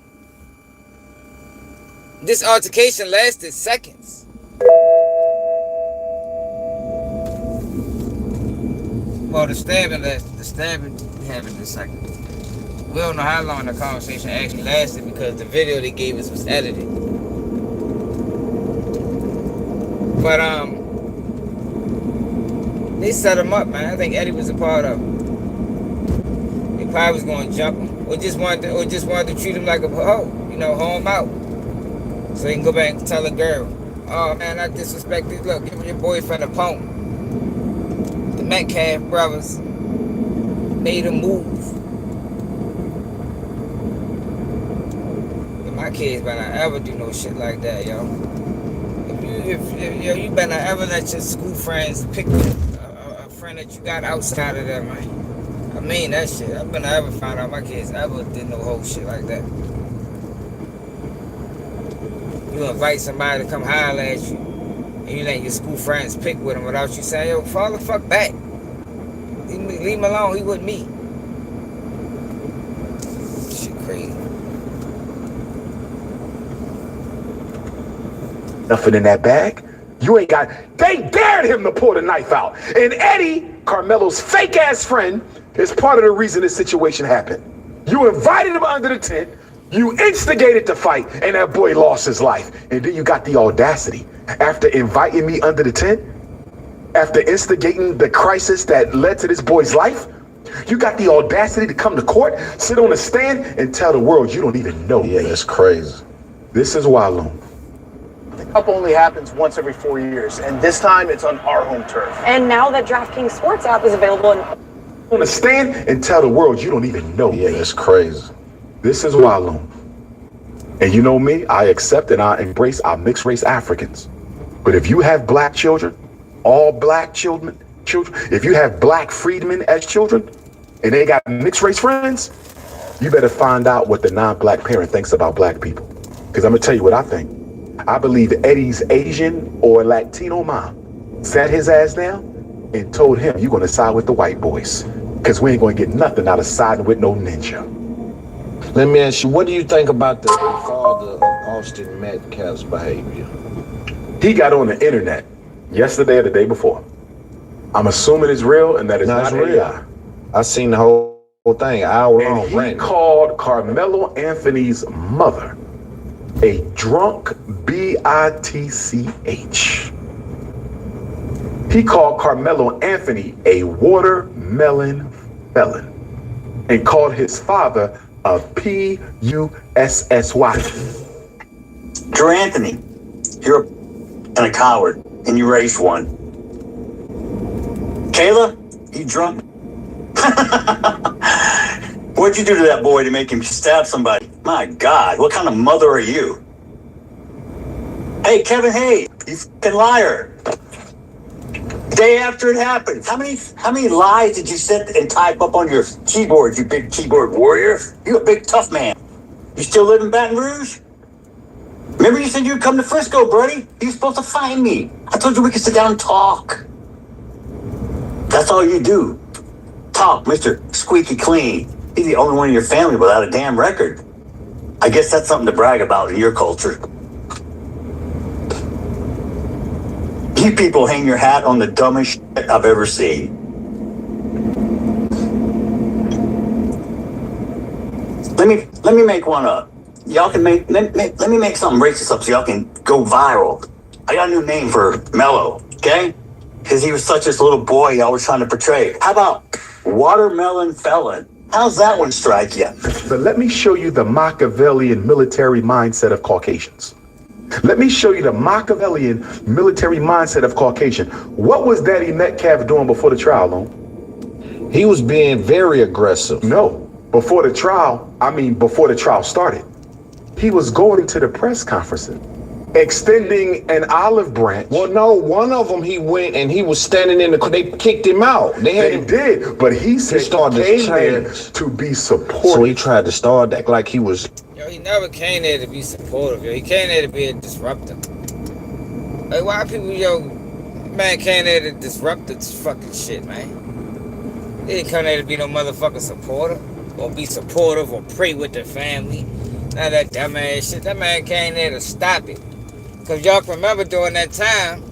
This altercation lasted seconds. Well, the stabbing happened in seconds. We don't know how long the conversation actually lasted because the video they gave us was edited. But they set him up, man. I think Eddie was a part of it. They probably was going to jump him, or just wanted to treat him like a hoe, you know, hoe him out, so he can go back and tell a girl, "Oh man, I disrespected. Look, give your boyfriend a punk." The Metcalf brothers made a move. But my kids better not ever do no shit like that, yo. You better not ever let your school friends pick a friend that you got outside of that, man. I mean that shit. I better not ever find out my kids ever did no whole shit like that. You invite somebody to come holler at you, and you let your school friends pick with him without you saying, "Yo, fall the fuck back. Leave him alone. He with me." Shit crazy. Nothing in that bag. You ain't got, they dared him to pull the knife out. And Eddie, Carmelo's fake ass friend, is part of the reason this situation happened. You invited him under the tent, you instigated the fight, and that boy lost his life. And then you got the audacity, after inviting me under the tent, after instigating the crisis that led to this boy's life, you got the audacity to come to court, sit on a stand, and tell the world you don't even know me. Yeah, that's crazy. This is why, Loon. The Cup only happens once every 4 years, and this time it's on our home turf. And now the DraftKings Sports app is available On a stand and tell the world you don't even know me. Yeah, that's crazy. This is why, Loon. And you know me, I accept and I embrace our mixed race Africans. But if you have black children, all black children, if you have black freedmen as children, and they got mixed race friends, you better find out what the non-black parent thinks about black people. Because I'm going to tell you what I think. I believe Eddie's Asian or Latino mom sat his ass down and told him, you're going to side with the white boys. Because we ain't going to get nothing out of siding with no ninja. Let me ask you, what do you think about the father of Austin Metcalf's behavior? He got on the internet yesterday or the day before. I'm assuming it's real and that it's not real. AI. I seen the whole thing, hour long. And he called Carmelo Anthony's mother a drunk bitch. He called Carmelo Anthony a watermelon felon and called his father a P-U-S-S-Y. Drew Anthony, you're a coward, and you raised one. Kayla, you drunk? What'd you do to that boy to make him stab somebody? My God, what kind of mother are you? Hey, Kevin Hayes, you fucking liar. Day after it happened, how many lies did you sit and type up on your keyboard, you big keyboard warrior? You a big tough man. You still live in Baton Rouge? Remember you said you'd come to Frisco, buddy? You were supposed to find me. I told you we could sit down and talk. That's all you do. Talk, Mr. Squeaky Clean. He's the only one in your family without a damn record. I guess that's something to brag about in your culture. You people hang your hat on the dumbest shit I've ever seen. Let me make one up. Y'all can let me make something racist up so y'all can go viral. I got a new name for Mello, okay? Because he was such this little boy y'all was trying to portray. How about watermelon felon? How's that one strike you? But let me show you the Machiavellian military mindset of Caucasians. Let me show you the Machiavellian military mindset of Caucasian. What was Daddy Metcalf doing before the trial, Lone? He was being very aggressive. No, before the trial started. He was going to the press conferences, extending an olive branch. Well, no, one of them he went and he was standing in they kicked him out. They did, but he said he came there to be supportive. So he tried to start act like he was. Yo, he never came there to be supportive, yo. He came there to be a disruptor. Like, why people, man came there to disrupt this fucking shit, man. He didn't come there to be no motherfucking supporter, or be supportive, or pray with their family. None of that dumbass shit. That man came there to stop it. Because y'all can remember during that time,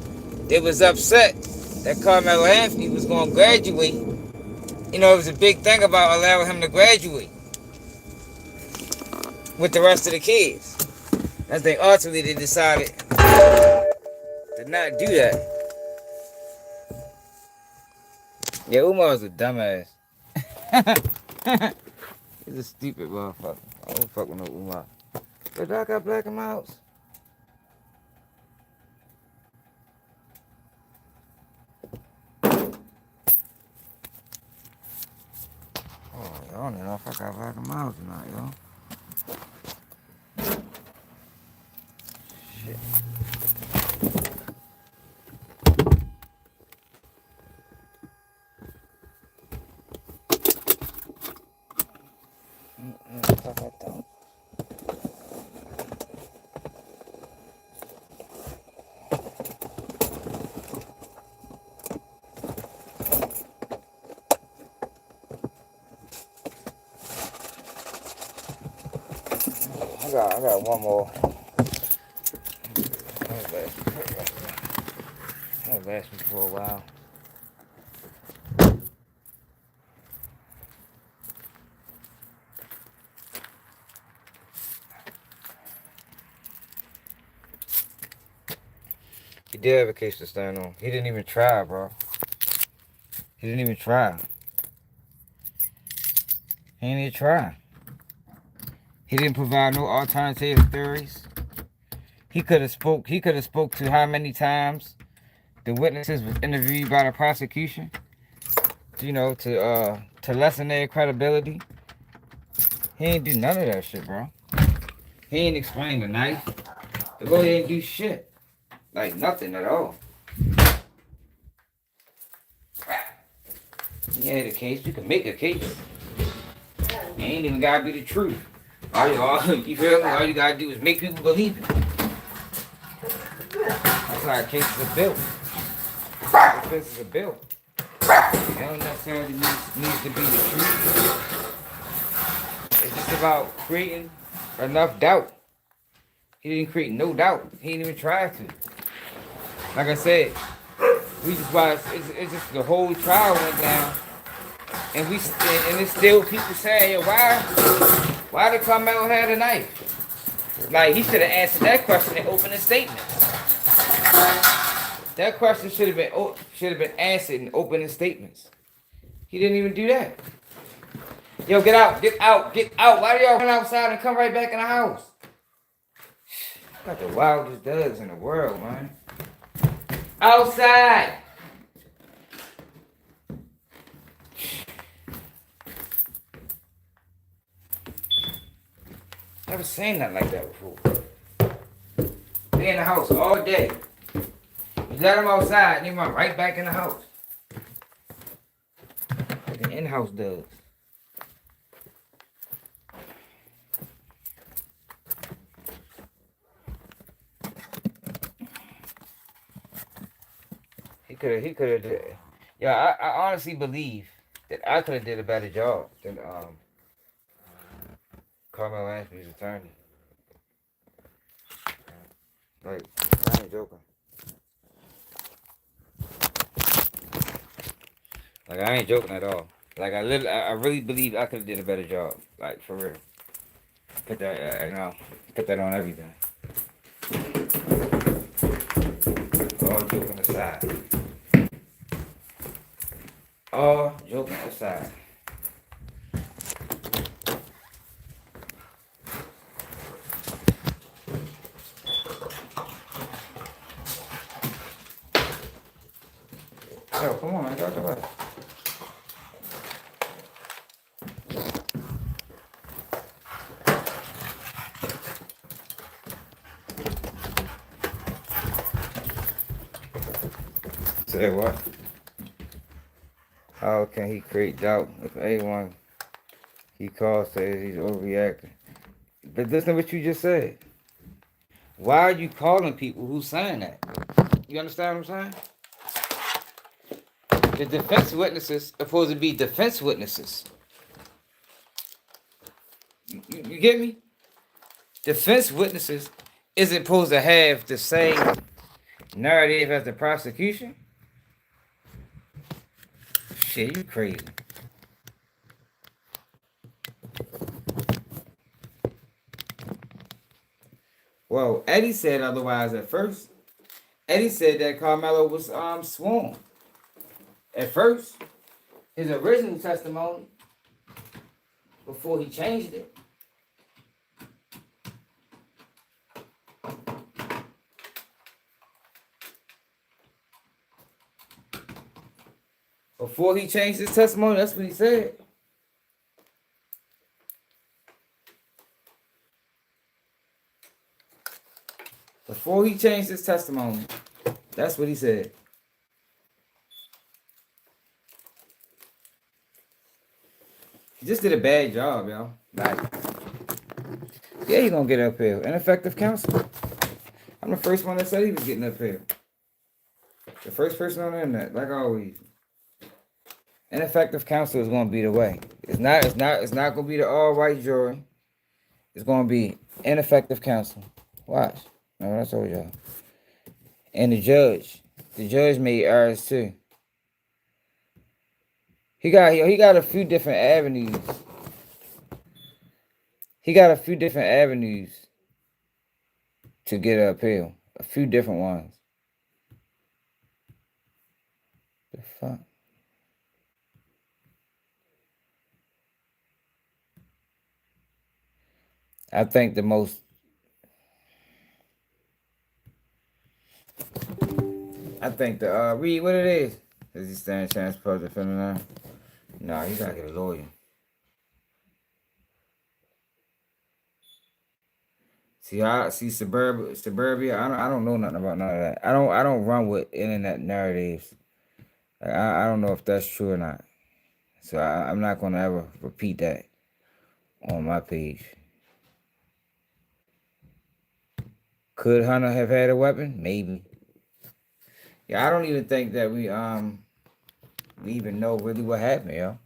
they was upset that Carmelo Anthony was going to graduate. You know, it was a big thing about allowing him to graduate with the rest of the kids. I think ultimately they decided to not do that. Yeah, Umar's a dumbass. He's a stupid motherfucker. I don't fuck with no Umar. But I got black and mouse. Oh, I don't know if I got black and mouse or not, yo. Shit. Fuck, I don't. I got one more. That'll last me for a while. He did have a case to stand on. He didn't even try, bro. He didn't even try. He didn't even try. He didn't provide no alternative theories. He could have spoke to how many times the witnesses was interviewed by the prosecution, you know, to lessen their credibility. He ain't do none of that shit, bro. He ain't explain the knife. The lawyer didn't do shit. Like nothing at all. You had a case, you can make a case. It ain't even gotta be the truth. You feel me? All you gotta do is make people believe it. That's how cases are built. Defenses are built. It don't necessarily needs to be the truth. It's just about creating enough doubt. He didn't create no doubt. He didn't even try to. Like I said, we just watched. It's just the whole trial went down, and it's still people saying, "Yo, why did Carmelo have a knife?" Like he should have answered that question in opening statement. That question should have been answered in opening statements. He didn't even do that. Yo, get out, get out, get out. Why do y'all run outside and come right back in the house? Got the wildest dogs in the world, man. Outside. Never seen nothing like that before. They in the house all day. You let them outside and they run right back in the house. Like an in-house does. He could have did. Yeah, I honestly believe that I could have did a better job than Carmelo Anthony's attorney. Like, I ain't joking. Like, I ain't joking at all. Like, I really believe I could have did a better job. Like, for real. Put that, put that on everything. All joking aside. All joking aside. Yo, come on, man. Talk about it. Say what? How can he create doubt if anyone he calls says he's overreacting? But listen to what you just said. Why are you calling people who's saying that? You understand what I'm saying? The defense witnesses are supposed to be defense witnesses. You get me? Defense witnesses isn't supposed to have the same narrative as the prosecution. Shit, you crazy. Well, Eddie said otherwise at first. Eddie said that Carmelo was sworn. At first, his original testimony, before he changed it. Before he changed his testimony, that's what he said. Before he changed his testimony, that's what he said. He just did a bad job, y'all. Like, yeah, he's gonna get uphill. Ineffective counsel. I'm the first one that said he was getting uphill. The first person on the internet, like always. Ineffective counsel is gonna be the way. It's not gonna be the all white jury. It's gonna be ineffective counsel. Watch. No, I told y'all. And the judge made errors too. He got a few different avenues. He got a few different avenues to get an appeal. A few different ones. The fuck? I think the most read what it is. Does he stand a chance for defending now? No, you gotta get a lawyer. See suburbia. I don't know nothing about none of that. I don't run with internet narratives. I don't know if that's true or not. So I'm not gonna ever repeat that on my page. Could Hunter have had a weapon? Maybe. Yeah, I don't even think that we even know really what happened, yo.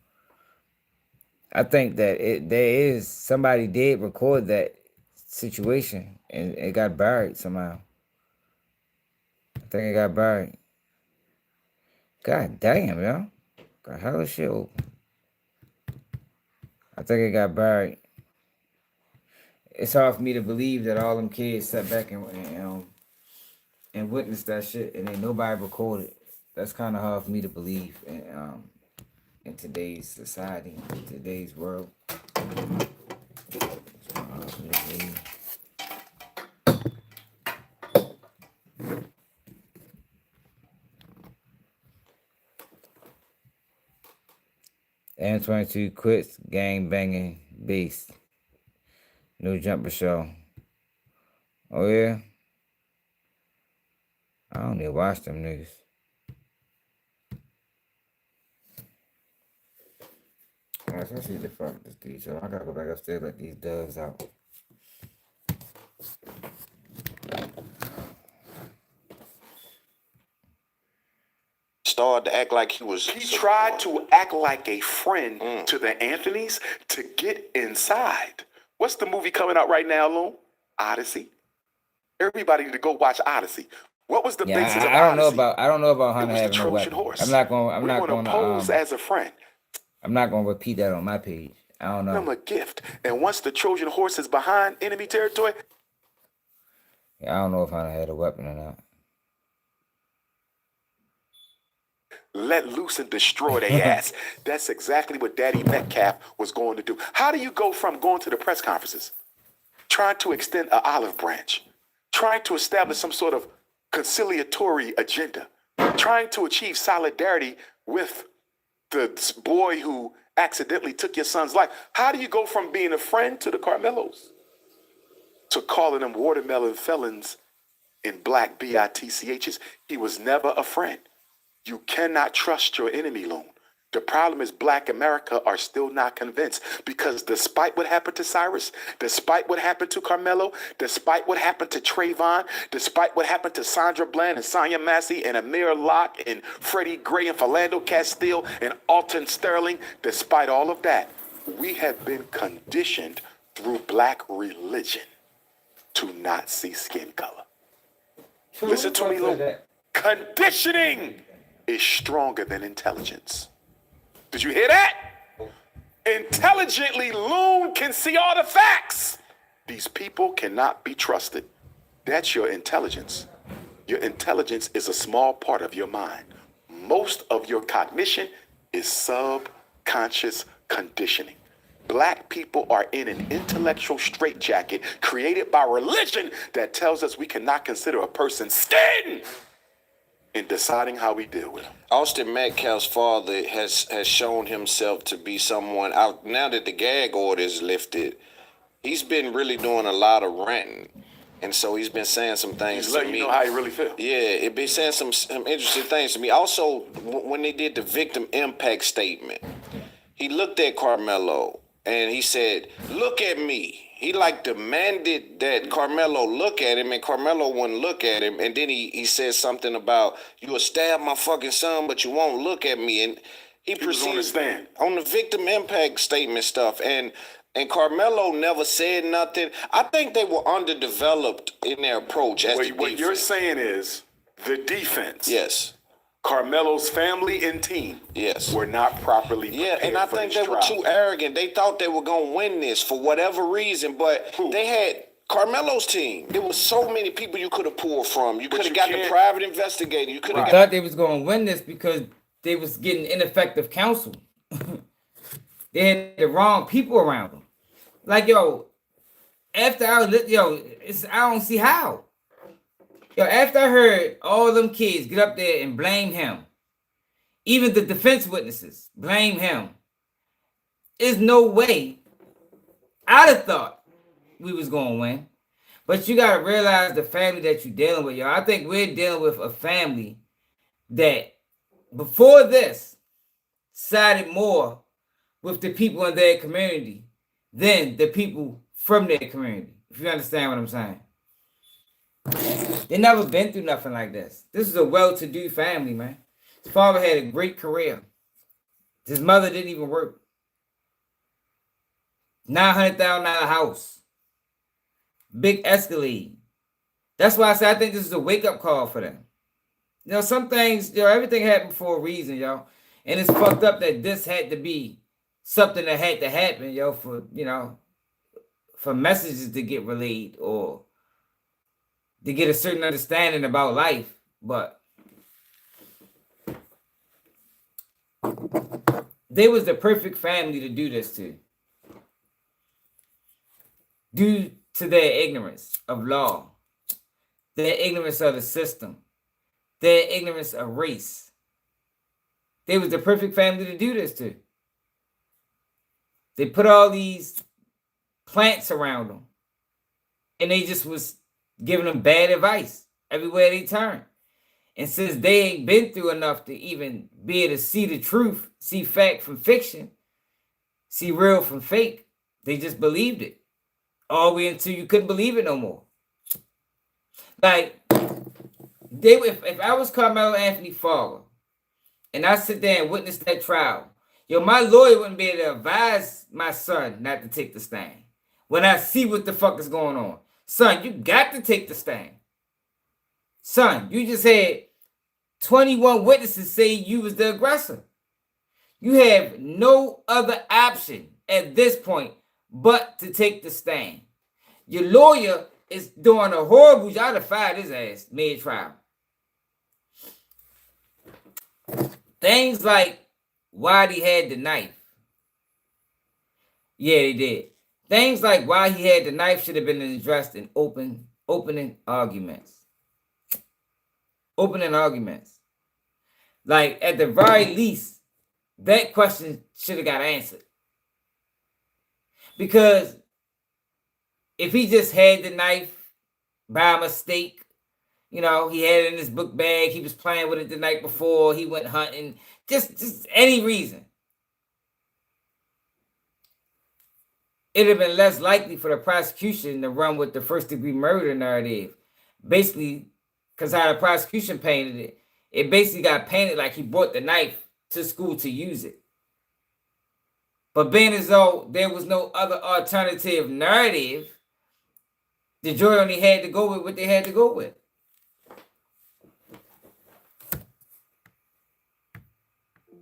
I think that somebody did record that situation and it got buried somehow. I think it got buried. God damn, yo. Got hella shit open. I think it got buried. It's hard for me to believe that all them kids sat back and and witnessed that shit, and ain't nobody recorded. That's kind of hard for me to believe in today's society, in today's world. M22 quits gang banging beast. New jumper show. Oh yeah? I don't even watch them niggas. Alright, let's see the fuck this dude. So I gotta go back upstairs, let these doves out. Started to act like he tried to act like a friend to the Anthonys to get inside. What's the movie coming out right now, Loon? Odyssey. Everybody need to go watch Odyssey. What was the basis of Odyssey? I don't know about Hunter having a weapon. Horse. I'm not going to pose as a friend. I'm not going to repeat that on my page. I don't know. Give them a gift. And once the Trojan horse is behind enemy territory. Yeah, I don't know if Hunter had a weapon or not. Let loose and destroy their ass. That's exactly what Daddy Metcalf was going to do. How do you go from going to the press conferences, trying to extend an olive branch, trying to establish some sort of conciliatory agenda, trying to achieve solidarity with the boy who accidentally took your son's life? How do you go from being a friend to the Carmelos to calling them watermelon felons in black BITCHs? He was never a friend. You cannot trust your enemy, Loon. The problem is Black America are still not convinced, because despite what happened to Cyrus, despite what happened to Carmelo, despite what happened to Trayvon, despite what happened to Sandra Bland and Sonia Massey and Amir Locke and Freddie Gray and Philando Castile and Alton Sterling, despite all of that, we have been conditioned through black religion to not see skin color. Listen to me, Loon. Conditioning is stronger than intelligence. Did you hear that? Intelligently, Loon can see all the facts. These people cannot be trusted. That's your intelligence. Your intelligence is a small part of your mind. Most of your cognition is subconscious conditioning. Black people are in an intellectual straitjacket created by religion that tells us we cannot consider a person's skin in deciding how we deal with them. Austin Metcalf's father has shown himself to be someone out now that the gag order is lifted. He's been really doing a lot of ranting, and so he's been saying some things to me. You know how he really feels. Yeah, it been saying some interesting things to me. Also, when they did the victim impact statement, he looked at Carmelo and he said, "Look at me." He demanded that Carmelo look at him, and Carmelo wouldn't look at him. And then he said something about, "You will stab my fucking son, but you won't look at me." And he proceeded on the victim impact statement stuff. And Carmelo never said nothing. I think they were underdeveloped in their approach as the defense. What you're saying is the defense. Yes. Carmelo's family and team were not properly prepared. Yeah, and I think they were too arrogant. They thought they were going to win this for whatever reason, but they had Carmelo's team. There were so many people you could have pulled from. You could have got the private investigator. You could have thought they was going to win this because they was getting ineffective counsel. They had the wrong people around them. Like, after I don't see how. After I heard all them kids get up there and blame him, even the defense witnesses blame him, there's no way I'd have thought we was going to win. But you got to realize the family that you're dealing with, y'all. I think we're dealing with a family that, before this, sided more with the people in their community than the people from their community, if you understand what I'm saying. They never been through nothing like this. This is a well-to-do family, man. His father had a great career. His mother didn't even work. $900,000 house. Big Escalade. That's why I say I think this is a wake-up call for them. Some things, everything happened for a reason, y'all. And it's fucked up that this had to be something that had to happen, for messages to get relayed or to get a certain understanding about life, but they was the perfect family to do this to, due to their ignorance of law, their ignorance of the system, their ignorance of race. They was the perfect family to do this to. They put all these plants around them, and they just was giving them bad advice everywhere they turn. And since they ain't been through enough to even be able to see the truth, see fact from fiction, see real from fake, they just believed it. All the way until you couldn't believe it no more. Like, if I was Carmelo Anthony's father, and I sit there and witness that trial, yo, my lawyer wouldn't be able to advise my son not to take the stand. When I see what the fuck is going on. Son, you got to take the stand. Son, you just had 21 witnesses say you was the aggressor. You have no other option at this point but to take the stand. Your lawyer is doing a horrible job. I'd have fired his ass mid-trial. Things like why he had the knife. Yeah, they did. Things like why he had the knife should have been addressed in opening arguments. Opening arguments. Like, at the very least, that question should have got answered. Because if he just had the knife by mistake, you know, he had it in his book bag, he was playing with it the night before, he went hunting, just any reason, it'd have been less likely for the prosecution to run with the first-degree murder narrative. Basically, because how the prosecution painted it, it basically got painted like he brought the knife to school to use it. But being as though there was no other alternative narrative, the jury only had to go with what they had to go with.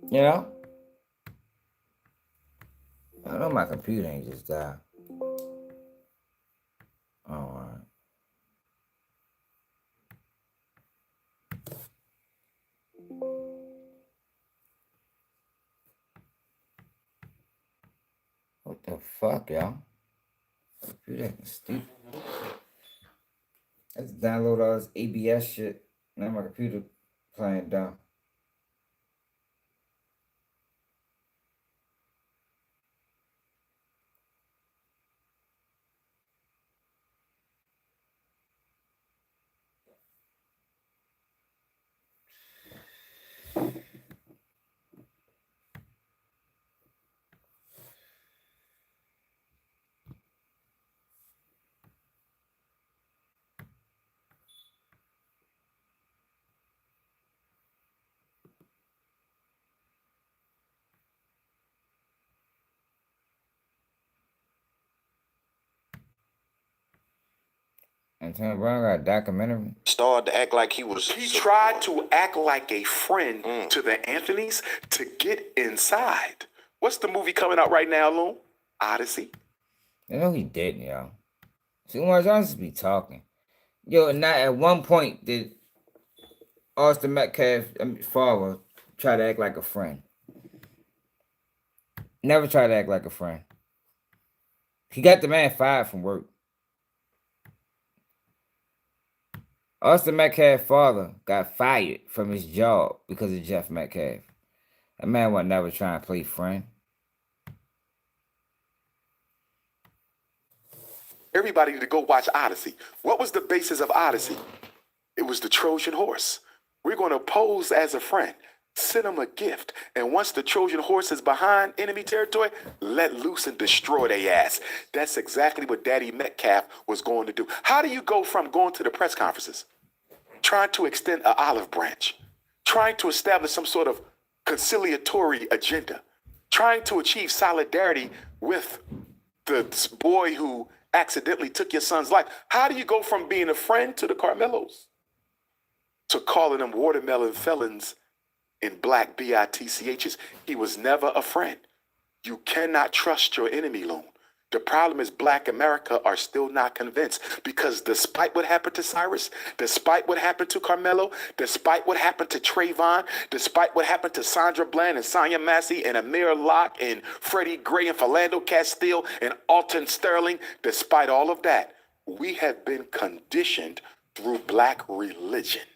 You know? I know my computer ain't just died. All right. What the fuck, y'all? Computer acting stupid. Let's download all this ABS shit. Now my computer playing dumb. Antonio Brown got a documentary. Started to act like he was. He tried to act like a friend to the Anthonys to get inside. What's the movie coming out right now, Loon? Odyssey. You know he didn't, y'all. See, Umar Johnson be talking. Yo, not at one point did Austin Metcalf father try to act like a friend. Never try to act like a friend. He got the man fired from work. Austin Metcalf's father got fired from his job because of Jeff Metcalf. That man was never trying to play friend. Everybody need to go watch Odyssey. What was the basis of Odyssey? It was the Trojan horse. We're going to pose as a friend, send them a gift, and once the Trojan horse is behind enemy territory, let loose and destroy their ass. That's exactly what Daddy Metcalf was going to do. How do you go from going to the press conferences, trying to extend an olive branch, trying to establish some sort of conciliatory agenda, trying to achieve solidarity with the boy who accidentally took your son's life? How do you go from being a friend to the Carmelos to calling them watermelon felons in black BITCHs? He was never a friend. You cannot trust your enemy, Loon. The problem is Black America are still not convinced because despite what happened to Cyrus, despite what happened to Carmelo, despite what happened to Trayvon, despite what happened to Sandra Bland and Sonia Massey and Amir Locke and Freddie Gray and Philando Castile and Alton Sterling, despite all of that, we have been conditioned through Black religion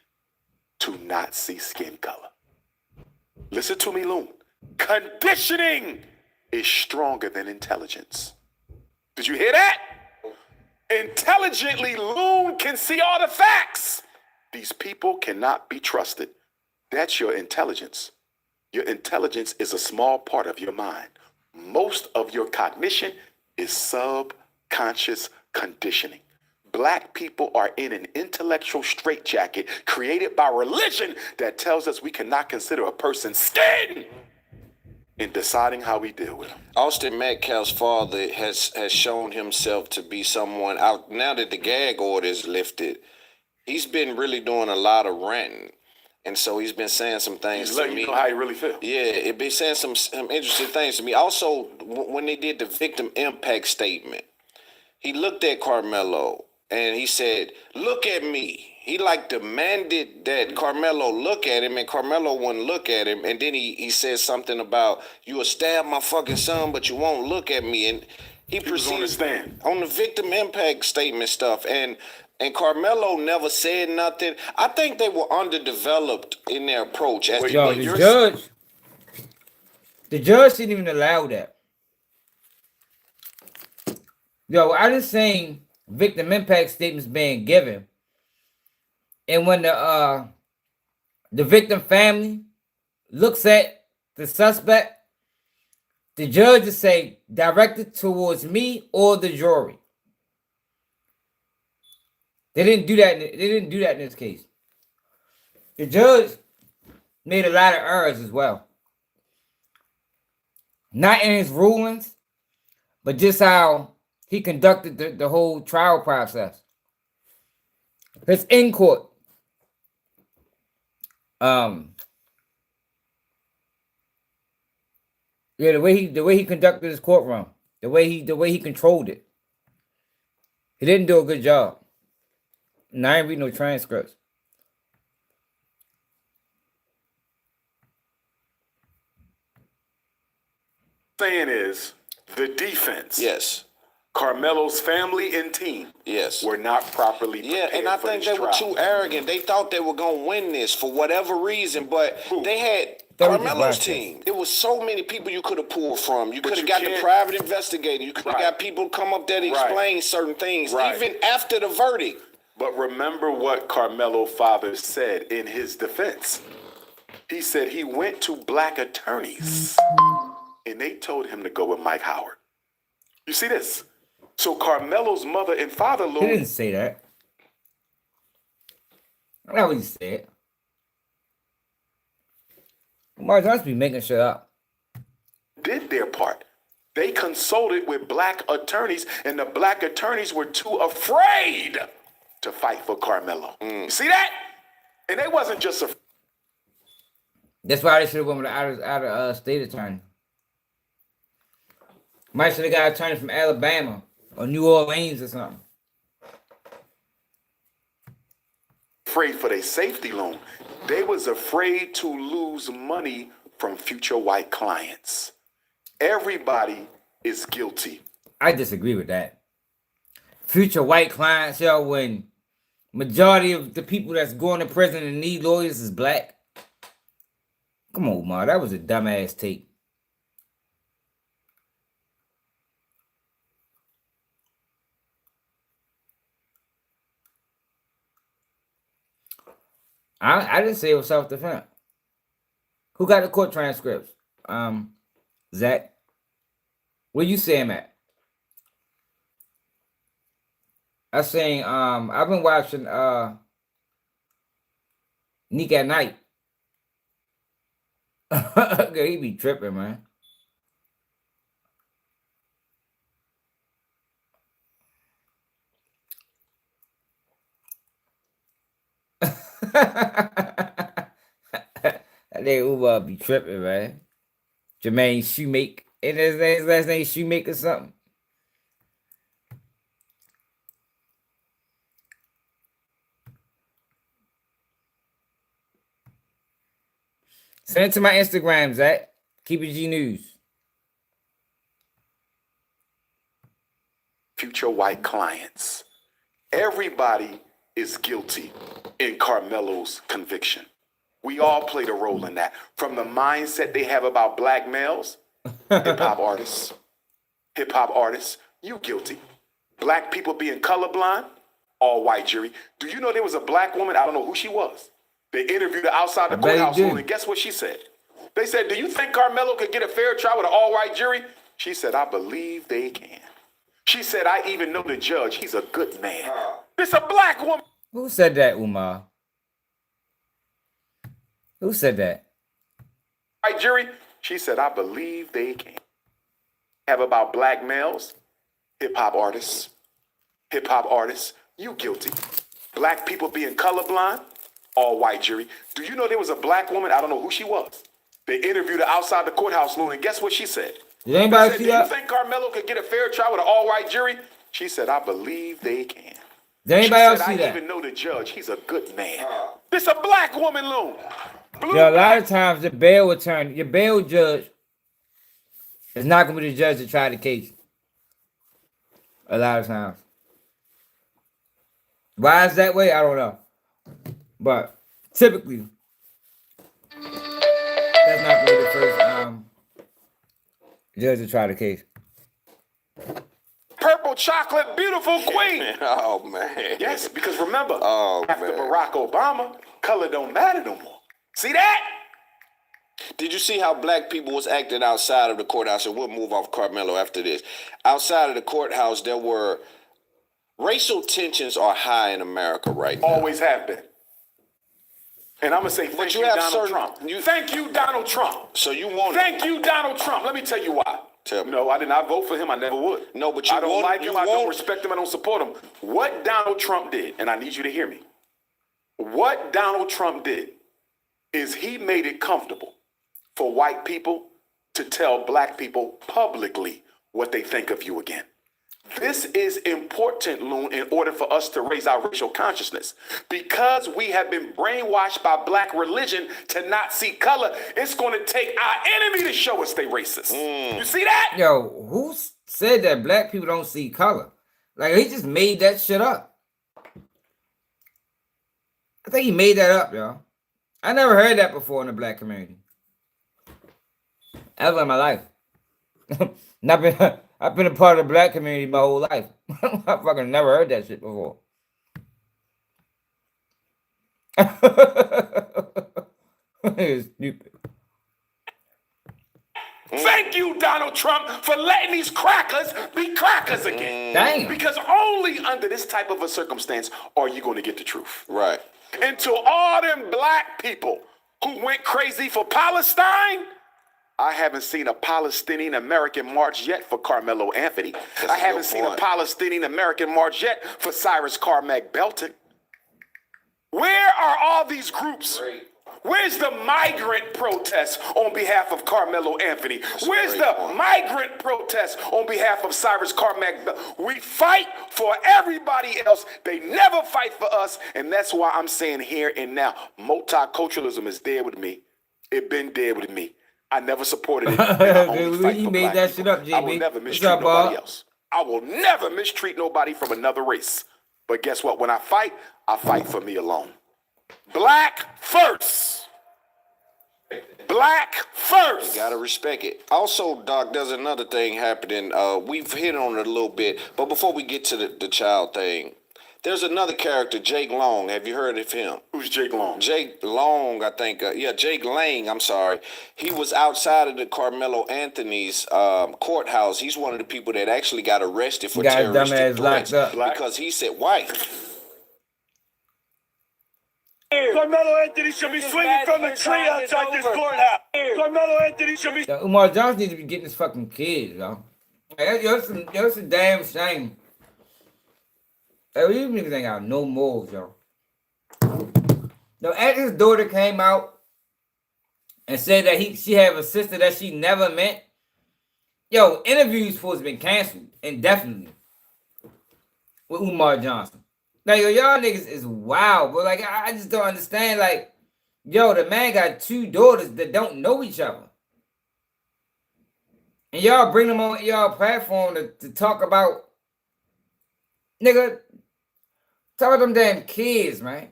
to not see skin color. Listen to me, Loon. Conditioning is stronger than intelligence. Did you hear that? Intelligently, Loon can see all the facts. These people cannot be trusted. That's your intelligence. Your intelligence is a small part of your mind. Most of your cognition is subconscious conditioning. Black people are in an intellectual straitjacket created by religion that tells us we cannot consider a person's skin in deciding how we deal with them. Austin Metcalf's father has shown himself to be someone out now that the gag order is lifted. He's been really doing a lot of ranting. And so he's been saying some things to me. You know how he really feels. Yeah, it been saying some interesting things to me. Also, when they did the victim impact statement, he looked at Carmelo and he said, "Look at me." He like demanded that Carmelo look at him, and Carmelo wouldn't look at him. And then he said something about, "You will stab my fucking son, but you won't look at me." And he proceeded on the victim impact statement stuff. And Carmelo never said nothing. I think they were underdeveloped in their approach. As the judge didn't even allow that. Yo, I just saying victim impact statements being given. And when the victim family looks at the suspect, the judges say directed towards me or the jury. They didn't do that. They didn't do that in this case. The judge made a lot of errors as well. Not in his rulings, but just how he conducted the whole trial process. His in court. Yeah, the way he conducted his courtroom, the way he controlled it. He didn't do a good job. And I ain't read no transcripts. Saying is the defense. Yes. Carmelo's family and team. Yes. Were not properly prepared. Yeah, and I think they were too arrogant. They thought they were gonna win this for whatever reason, but they had Carmelo's team. There was so many people you could have pulled from. You could have got the private investigator. You could have got people come up there to explain certain things, even after the verdict. But remember what Carmelo's father said in his defense. He said he went to Black attorneys and they told him to go with Mike Howard. You see this? So Carmelo's mother and father, He didn't say that. That's not what he said. Umar Johnson be making shit up. Did their part. They consulted with Black attorneys, and the Black attorneys were too afraid to fight for Carmelo. You see that? And they wasn't just afraid. That's why they should have went with the out of state attorney. Might should have got an attorney from Alabama or New Orleans or something. Afraid for their safety loan. They was afraid to lose money from future white clients. Everybody is guilty. I disagree with that. Future white clients, yo, when majority of the people that's going to prison and need lawyers is black. Come on, Umar, that was a dumbass take. I didn't say it was self-defense. Who got the court transcripts? Zach? Where you saying at? I saying I've been watching Nick at Night. He be tripping, man. That nigga Umar be tripping, man. Jermaine Shoemaker. And his last name Shoemaker something. Send it to my Instagram, Zach. Keep it G News. Future white clients. Everybody is guilty in Carmelo's conviction. We all played a role in that. From the mindset they have about black males, hip-hop artists, you guilty. Black people being colorblind, all white jury. Do you know there was a black woman, I don't know who she was. They interviewed her outside the courthouse room, and guess what she said? They said, do you think Carmelo could get a fair trial with an all-white jury? She said, I believe they can. She said, I even know the judge. He's a good man. It's a black woman. Who said that, Umar? Who said that? White jury? She said, I believe they can. Have about black males, hip-hop artists, you guilty. Black people being colorblind, all white jury. Do you know there was a black woman, I don't know who she was. They interviewed her outside the courthouse room, and guess what she said? Did anybody said, see do that? you think Carmelo could get a fair trial with an all-white jury? She said, I believe they can. Did anybody else see I that? even know the judge. He's a good man. This a black woman, Loon. Yeah, a lot of times the bail attorney, your bail judge is not going to be the judge to try the case. A lot of times. Why is that way? I don't know. But typically, that's not going to be the first judge to try the case. Purple chocolate, beautiful queen. Oh, man. Yes, because remember, after Barack Obama, color don't matter no more. See that? Did you see how black people was acting outside of the courthouse? And we'll move off Carmelo after this. Outside of the courthouse, there were racial tensions are high in America right now. Always have been. And I'm going to say thank you, Donald Trump. Thank you, Donald Trump. So you want Thank you, Donald Trump. Let me tell you why. Tell me. No, I did not vote for him. I never would. No, but you I don't won't, like him. I won't. don't respect him. I don't support him. What Donald Trump did, and I need you to hear me. What Donald Trump did is he made it comfortable for white people to tell black people publicly what they think of you again. This is important, Loon, in order for us to raise our racial consciousness. Because we have been brainwashed by black religion to not see color, it's going to take our enemy to show us they racist. You see that? Yo, who said that black people don't see color? Like, he just made that shit up. I think he made that up, yo. I never heard that before in the black community. Ever in my life. I've been a part of the black community my whole life. I fucking never heard that shit before. It's stupid. Thank you, Donald Trump, for letting these crackers be crackers again. Damn. Because only under this type of a circumstance are you going to get the truth. Right. And to all them black people who went crazy for Palestine, I haven't seen a Palestinian American march yet for Carmelo Anthony. I haven't seen a Palestinian American march yet for Cyrus Carmack Belton. Where are all these groups? Where's the migrant protest on behalf of Carmelo Anthony? Where's the migrant protest on behalf of Cyrus Carmack Belton? We fight for everybody else. They never fight for us. And that's why I'm saying here and now, multiculturalism is dead with me. It been dead with me. I never supported it. And I only fight You for made black that people. shit up, JB. I will never What's mistreat up, nobody Bob? else. I will never mistreat nobody from another race. But guess what? When I fight for me alone. Black first. Black first. You gotta respect it. Also, Doc, there's another thing happening. We've hit on it a little bit, but before we get to the child thing, there's another character, Jake Long. Have you heard of him? Who's Jake Long? Jake Long, I think. Jake Lang, I'm sorry. He was outside of the Carmelo Anthony's courthouse. He's one of the people that actually got arrested for Got his dumb terroristic ass threats locked up. because he said white. Carmelo Anthony should be swinging from the tree outside this courthouse. Carmelo Anthony should be. Yo, Umar Johnson needs to be getting his fucking kids, yo. Like, it's a damn shame. Like, you niggas ain't got no morals, yo. No, after his daughter came out and said that she have a sister that she never met, yo, interviews supposed to be canceled indefinitely with Umar Johnson. Like, yo, y'all niggas is wild, but like, I just don't understand. Like, Yo, the man got 2 daughters that don't know each other. And y'all bring them on y'all platform to talk about, nigga, talk about them damn kids, man.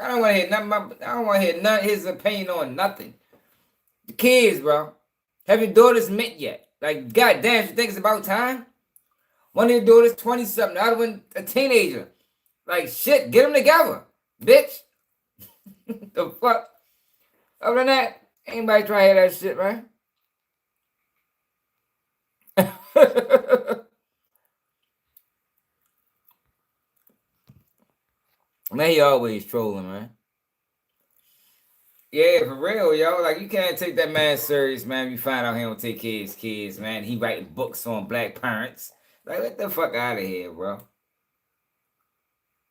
I don't want to hear nothing. I don't want to hear none of his opinion on nothing. The kids, bro. Have your daughters met yet? Like, goddamn, you think it's about time? One of your daughters 20-something, the other one a teenager. Like, shit, get them together, bitch. The fuck? Other than that, anybody try to hear that shit, man? Man, he always trolling, man. Yeah, for real, yo. Like, you can't take that man serious, man. You find out he don't take care of his kids, man. He writing books on black parents. Like, get the fuck out of here, bro.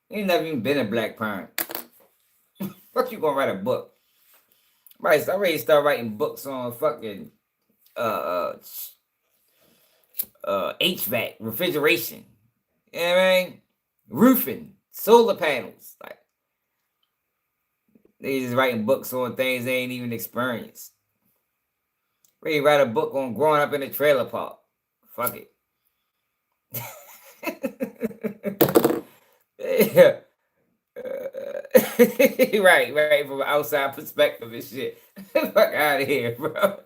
You ain't never even been a black parent. Fuck you gonna write a book? Right, so I already start writing books on fucking HVAC, refrigeration. You know what I mean? Roofing, solar panels. Like, they just writing books on things they ain't even experienced. Ready to write a book on growing up in a trailer park. Fuck it. Yeah. Right, from an outside perspective and shit. Fuck out of here, bro.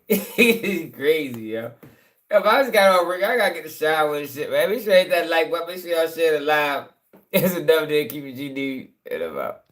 He's crazy, yo. If I just got on, I gotta get the shower and shit, man. Make sure you hit that like button. Make sure y'all share the live. It's another day. Keep it GD. And I'm out.